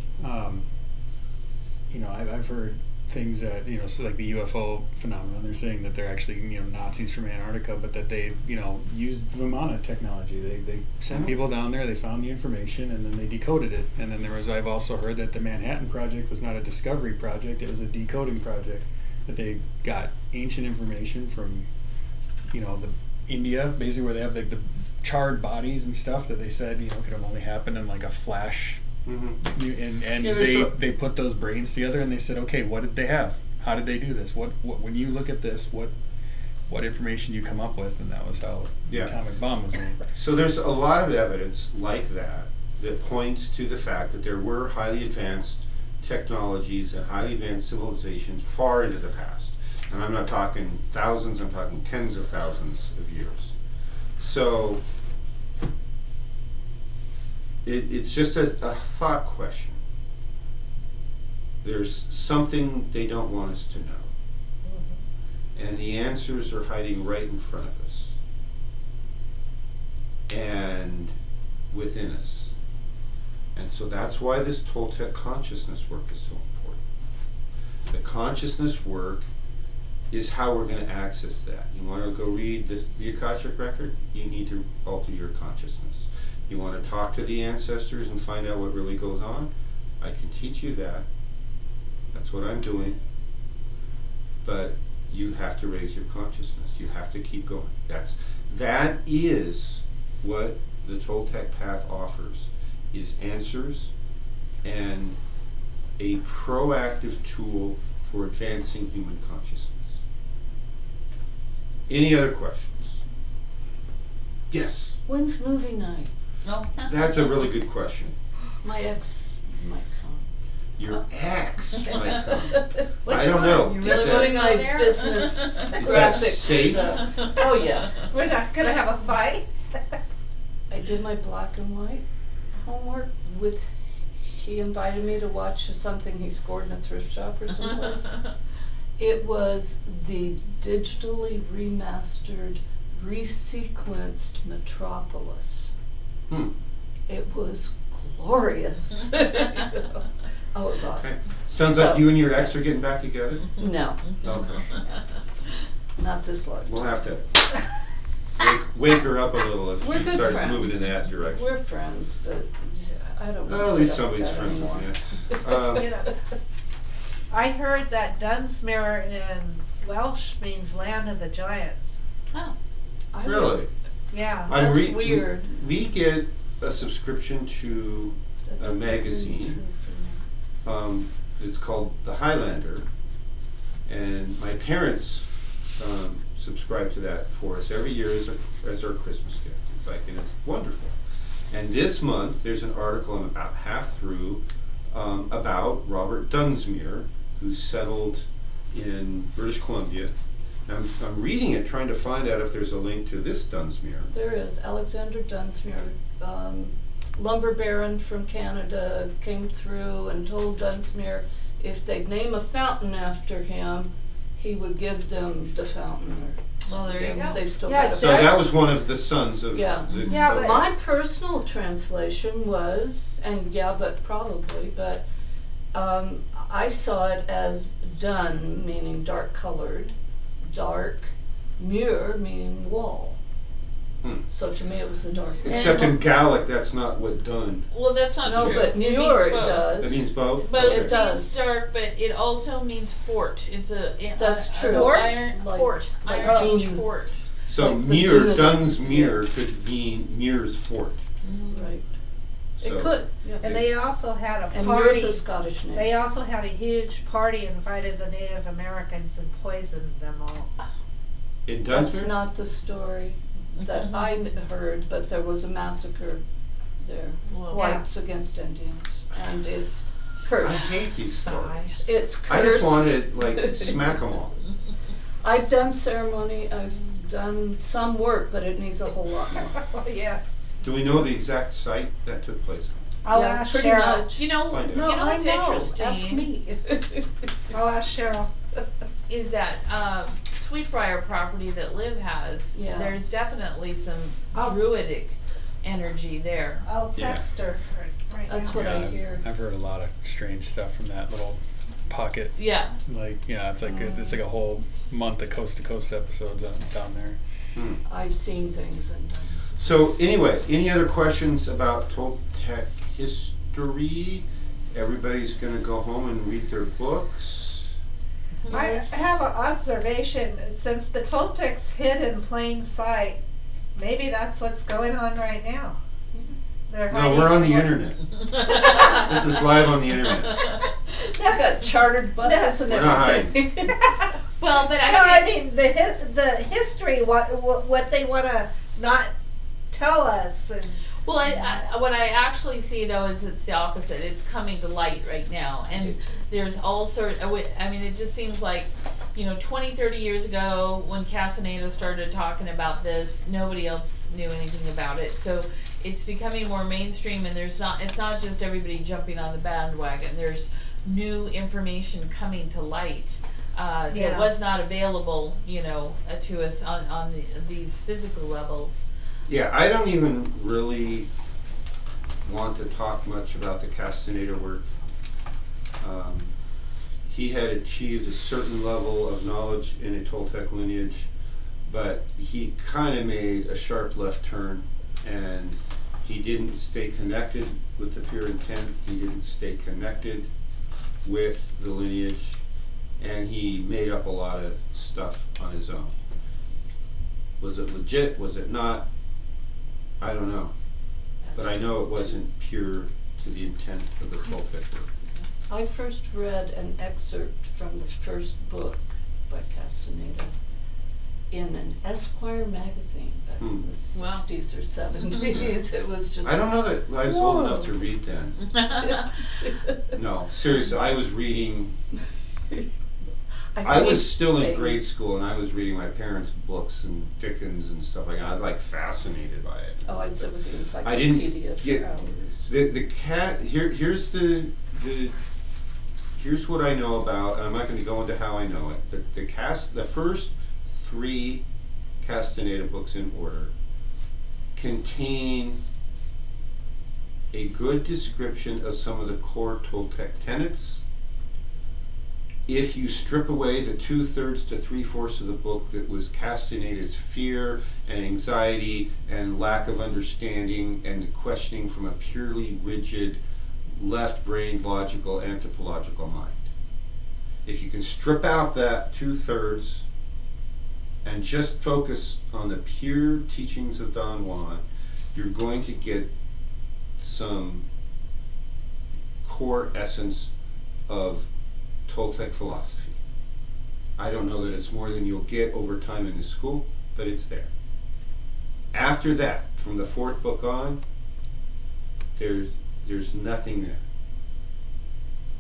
You know, I've heard things that, you know, so like the UFO phenomenon, they're saying that they're actually, you know, Nazis from Antarctica, but that they, you know, used Vimana technology. They sent people down there, they found the information, and then they decoded it. And then I've also heard that the Manhattan Project was not a discovery project, it was a decoding project. That they got ancient information from, you know, the India, basically where they have like the charred bodies and stuff that they said, you know, could have only happened in like a flash. And Yeah, they put those brains together and they said, okay, what did they have? How did they do this? What when you look at this, what information you come up with? And that was how the atomic bomb was made. So there's a lot of evidence like that points to the fact that there were highly advanced technologies and highly advanced civilizations far into the past. And I'm not talking thousands, I'm talking tens of thousands of years. So it's just a thought question. There's something they don't want us to know. And the answers are hiding right in front of us. And within us. And so that's why this Toltec consciousness work is so important. The consciousness work is how we're going to access that. You want to go read the Akashic record? You need to alter your consciousness. You want to talk to the ancestors and find out what really goes on? I can teach you that. That's what I'm doing. But you have to raise your consciousness. You have to keep going. That is what the Toltec path offers, is answers and a proactive tool for advancing human consciousness. Any other questions? Yes. When's movie night? No. That's a really good question. My ex might come. Your ex might come. I don't know. You Is really that- wanna Putting go my there? business Is that graphic safe? stuff. Oh yeah. We're not gonna have a fight. I did my black and white homework with. He invited me to watch something he scored in a thrift shop or someplace. It was the digitally remastered, resequenced Metropolis. It was glorious. Oh, it was awesome. Okay. Sounds like So- you and your ex are getting back together. No, Okay. not this life. We'll have to wake her up a little if We're she good starts friends. moving in that direction. We're friends, but I don't know. Well, at least somebody's friends with the ex. You know, I heard that Dunsmuir in Welsh means land of the giants. Oh. Really? Yeah. I'm That's weird. We get a subscription to That a doesn't ring magazine. true for me. It's called The Highlander, and my parents subscribe to that for us every year as our Christmas gift. And it's wonderful. And this month there's an article, I'm about half through, about Robert Dunsmuir, who settled in British Columbia. And I'm reading it, trying to find out if there's a link to this Dunsmuir. There is Alexander Dunsmuir, lumber baron from Canada, came through and told Dunsmuir if they'd name a fountain after him, he would give them the fountain. Well, there you go. They've still Yeah, got a So That- that was one of the sons of Yeah. the Yeah, of- but- My personal translation was, and yeah, but probably, but I saw it as dun, meaning dark colored, dark, muir, meaning wall. So to me it was the dark. except in Gaelic, that's not what done. Well, that's not No, true. but It means muir it both. does. That means both? Both Okay. It does. means dark, but it also means fort. It's That's a true. Iron Like- fort, like Iron Age Dune. fort. So Like the Muir, Dune of- Dunsmuir could mean Muir's fort. Right. So It could. Yeah. And they also had a And muir's party. a Scottish name. They also had a huge party, invited the Native Americans and poisoned them all. in That's Dunsmuir? not the story that I heard, but there was a massacre there, Well, whites against Indians, and it's I cursed. hate these stories. It's cursed. I just want to like smack them all. I've done ceremony, I've done some work, but it needs a whole lot more. Oh, yeah. Do we know the exact site that took place I'll Yeah, ask pretty Cheryl. much. You know, Find out. No, you know I what's know. interesting Ask me. I'll ask Cheryl. is that Sweetbriar property that Liv has. Yeah. There's definitely some Oh. druidic energy there. I'll text her right That's now. what I hear. I've heard a lot of strange stuff from that little pocket. Yeah. Like, yeah, it's like a whole month of coast to coast episodes down there. I've seen things and done some. So anyway, any other questions about Toltec history? Everybody's gonna go home and read their books. I Yes. have an observation. Since the Toltecs hid in plain sight, maybe that's what's going on right now. They're No, hiding we're on the in- internet. This is live on the internet. I've got chartered buses and We're not everything. Well, but No, I I think mean the history, what they want to not tell us, and well, what I actually see though is it's the opposite. It's coming to light right now, and there's all sort. I mean, it just seems like, 20, 30 years ago when Castaneda started talking about this, nobody else knew anything about it. So it's becoming more mainstream, and it's not just everybody jumping on the bandwagon. There's new information coming to light that Yeah. was not available, to us on these physical levels. Yeah, I don't even really want to talk much about the Castaneda work. He had achieved a certain level of knowledge in a Toltec lineage, but he kind of made a sharp left turn and He didn't stay connected with the pure intent. He didn't stay connected with the lineage, and he made up a lot of stuff on his own. Was it legit? Was it not? I don't know. But I know it wasn't pure to the intent of the Toltec work. I first read an excerpt from the first book by Castaneda in an Esquire magazine back in the Wow. 60s or 70s. It was just. I don't know that I was old enough to read then. Mm-hmm. No, seriously, I was reading. I was still in grade school, and I was reading my parents' books and Dickens and stuff like that. I was like fascinated by it. Oh, I'd sit with the I didn't encyclopedia for get hours. the cat. Here's here's what I know about, and I'm not going to go into how I know it. The first 3 Castaneda books in order contain a good description of some of the core Toltec tenets. If you strip away the 2/3 to 3/4 of the book that was Castaneda's fear and anxiety and lack of understanding and questioning from a purely rigid, left-brained, logical, anthropological mind. If you can strip out that 2/3 and just focus on the pure teachings of Don Juan, you're going to get some core essence of Toltec philosophy. I don't know that it's more than you'll get over time in the school, but it's there. After that, from the 4th book on, there's nothing there.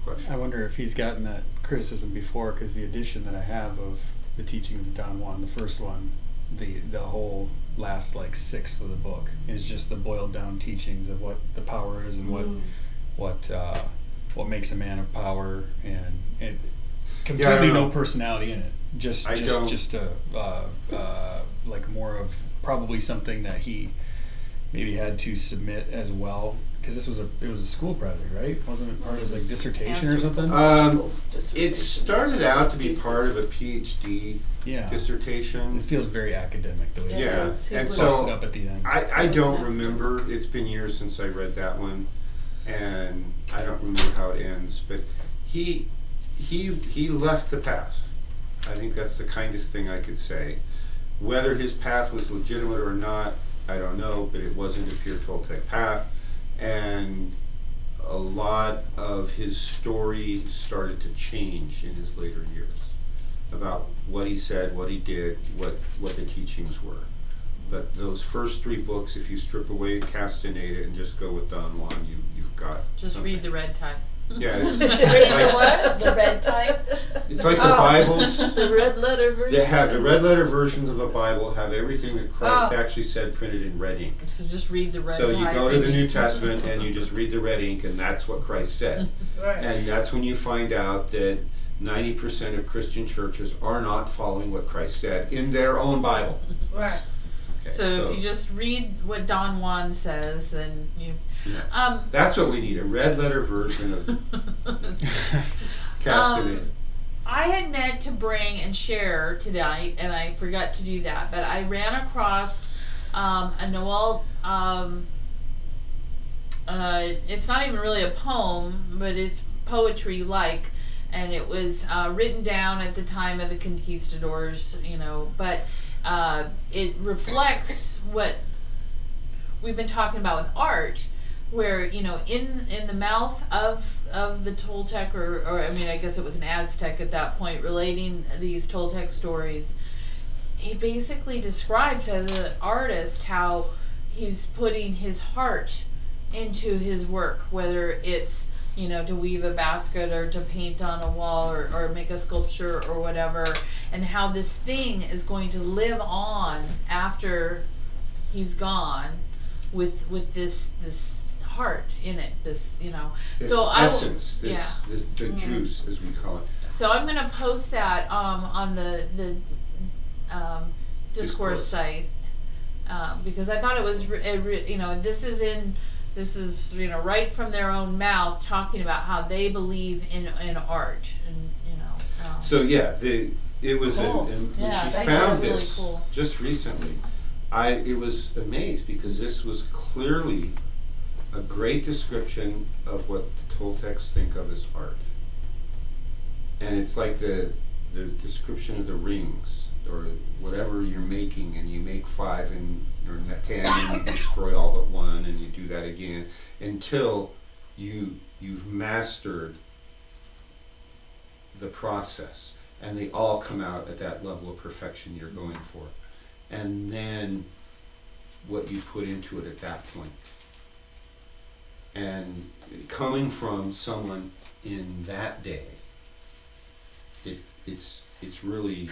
Question. I wonder if he's gotten that criticism before, because the edition that I have of the teaching of Don Juan, the first one, the whole last like 1/6 of the book is just the boiled down teachings of what the power is and what makes a man of power, and it completely no personality in it. Just like more of probably something that he maybe had to submit as well, because it was a school project, right? Wasn't it part of his like dissertation or something? It started out to be part of a PhD Yeah. dissertation. It feels very academic the way It Yeah, is. He and was- busted so up at the end. I was don't an remember. It's been years since I read that one, and I don't remember how it ends. But he left the path. I think that's the kindest thing I could say. Whether his path was legitimate or not, I don't know. But it wasn't a pure Toltec path, and a lot of his story started to change in his later years about what he said, what he did, what the teachings were. But those first 3 books, if you strip away Castaneda and just go with Don Juan, you've got Just something. read the red type. Yeah, it's The like, what? The red type. it's like the Bibles. The red letter version. They have the red letter versions of the Bible have everything that Christ Oh. actually said printed in red ink. So just read the red So type. you go to the New Testament and you just read the red ink, and that's what Christ said. Right. And that's when you find out that 90% of Christian churches are not following what Christ said in their own Bible. Right. Okay, So if you just read what Don Juan says, then you. yeah. That's what we need, a red letter version of Castaneda. I had meant to bring and share tonight, and I forgot to do that. But I ran across a Noel. It's not even really a poem, but it's poetry-like, and it was written down at the time of the conquistadors. But it reflects what we've been talking about with art, where in the mouth of the Toltec, or I mean, I guess it was an Aztec at that point, relating these Toltec stories, he basically describes as an artist how he's putting his heart into his work, whether it's to weave a basket or to paint on a wall or make a sculpture or whatever, and how this thing is going to live on after he's gone with this heart in it, this This so essence, yeah. the juice, as we call it. So I'm gonna post that on the discourse site, because I thought it was this is right from their own mouth, talking about how they believe in art, and So yeah, it was Cool. and when Yeah, she that found is really this cool. just recently, it was amazed because this was clearly a great description of what the Toltecs think of as art. And it's like the description of the rings or whatever you're making, and you make 5 or 10 and you destroy all but 1 and you do that again until you've mastered the process, and they all come out at that level of perfection you're going for. And then what you put into it at that point. And coming from someone in that day, it's really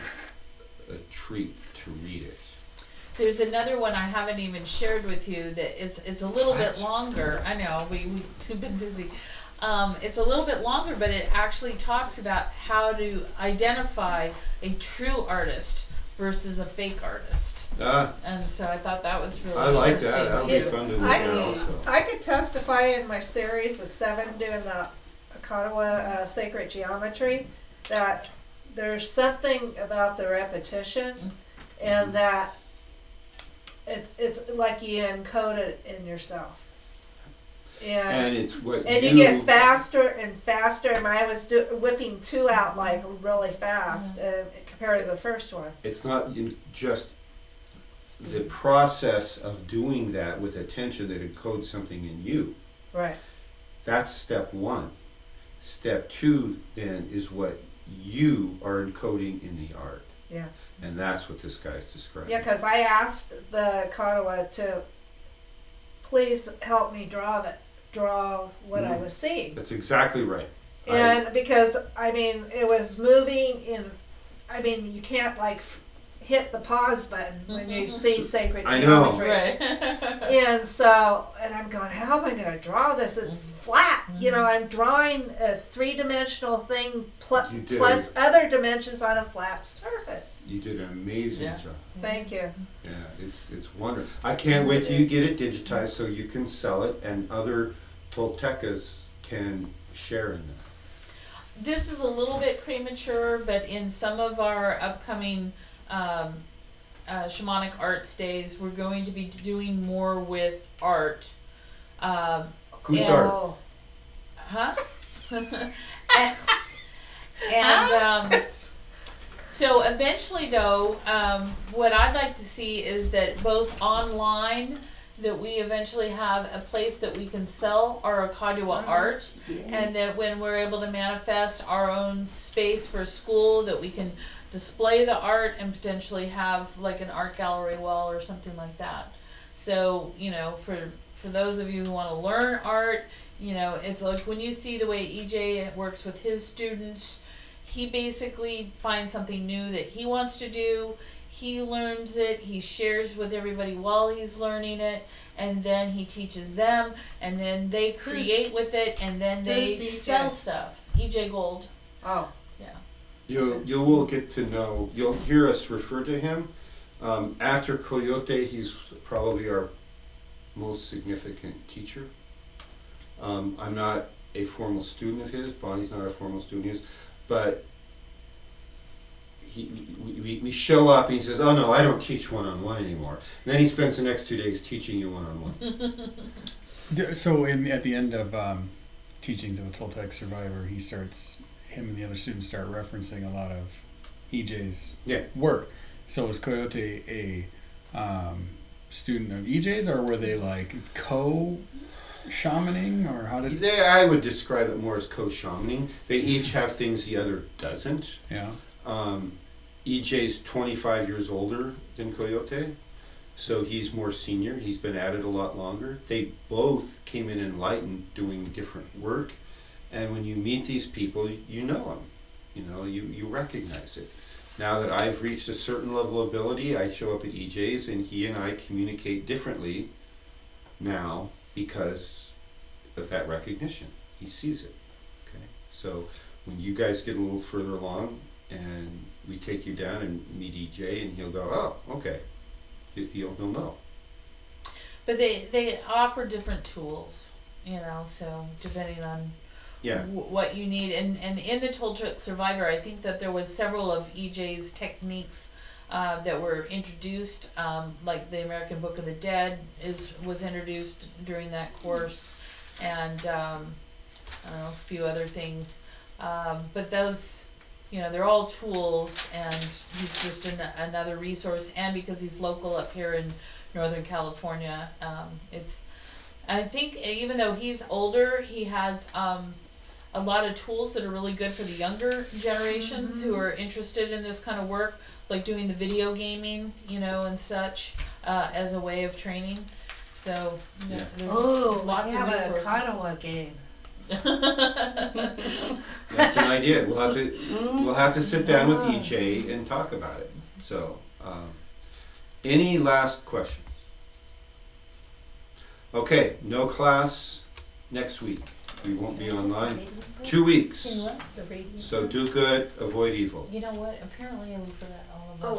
a treat to read it. There's another one I haven't even shared with you that it's a little bit longer. I know, we've been busy. It's a little bit longer, but it actually talks about how to identify a true artist versus a fake artist. And so I thought that was really I like interesting that. That'll be too. fun to look at also. I could testify in my series of 7 doing the Ottawa Sacred Geometry that there's something about the repetition and that it's like you encode it in yourself. And it's what and you get faster and faster, and I was whipping 2 out like really fast compared to the first one. It's not just the process of doing that with attention that encodes something in you. Right. That's step 1. Step 2 then is what you are encoding in the art. Yeah. And that's what this guy's describing. Yeah, because I asked the Ottawa to please help me draw what I was seeing. That's exactly right. And because, I mean, it was moving in, I mean, you can't like hit the pause button when you see sacred I know. geometry. Right. And so, and I'm going, how am I going to draw this? It's flat. You know, I'm drawing a 3-dimensional thing You did plus other dimensions on a flat surface. You did an amazing Yeah. job. Thank you. Yeah, it's wonderful. I can't wait till you get it digitized so you can sell it and other Toltecas can share in that. This is a little bit premature, but in some of our upcoming shamanic arts days, we're going to be doing more with art. Who's And- art? Oh, Huh? and so eventually though, what I'd like to see is that both online, that we eventually have a place that we can sell our Ottawa art, and that when we're able to manifest our own space for school, that we can display the art and potentially have like an art gallery wall or something like that. So, you know, for those of you who want to learn art, you know, it's like when you see the way EJ works with his students, he basically finds something new that he wants to do. He learns it, he shares with everybody while he's learning it, and then he teaches them, and then they create with it, and then they Who's EJ? sell stuff. EJ Gold. oh. You will get to know, you'll hear us refer to him. After Coyote, he's probably our most significant teacher. I'm not a formal student of his, Bonnie's not a formal student of his, but we show up and he says, oh no, I don't teach one-on-one anymore. And then he spends the next 2 days teaching you one-on-one. So at the end of Teachings of a Toltec Survivor, him and the other students start referencing a lot of EJ's work. So was Coyote a student of EJ's, or were they like co-shamaning, or how did? I would describe it more as co-shamaning. They each have things the other doesn't. Yeah. EJ's 25 years older than Coyote, so he's more senior. He's been at it a lot longer. They both came in enlightened doing different work, and when you meet these people, you know them. You know, you recognize it. Now that I've reached a certain level of ability, I show up at EJ's and he and I communicate differently now because of that recognition. He sees it. Okay, so when you guys get a little further along and we take you down and meet EJ, and he'll go, oh, okay, he'll know. But they offer different tools, you know, so depending on what you need. And in the Toltec Survivor, I think that there was several of EJ's techniques that were introduced, like the American Book of the Dead was introduced during that course, and I don't know, a few other things. But those, they're all tools, and he's just another resource. And because he's local up here in Northern California, I think even though he's older, he has a lot of tools that are really good for the younger generations who are interested in this kind of work, like doing the video gaming, and such, as a way of training. So there's lots of resources. I have a Kanawa game. That's an idea. We'll have to sit down with EJ and talk about it. So, any last questions? Okay, no class next week. We won't be online. 2 weeks. So do good, avoid evil. You know what? Apparently I forgot all about.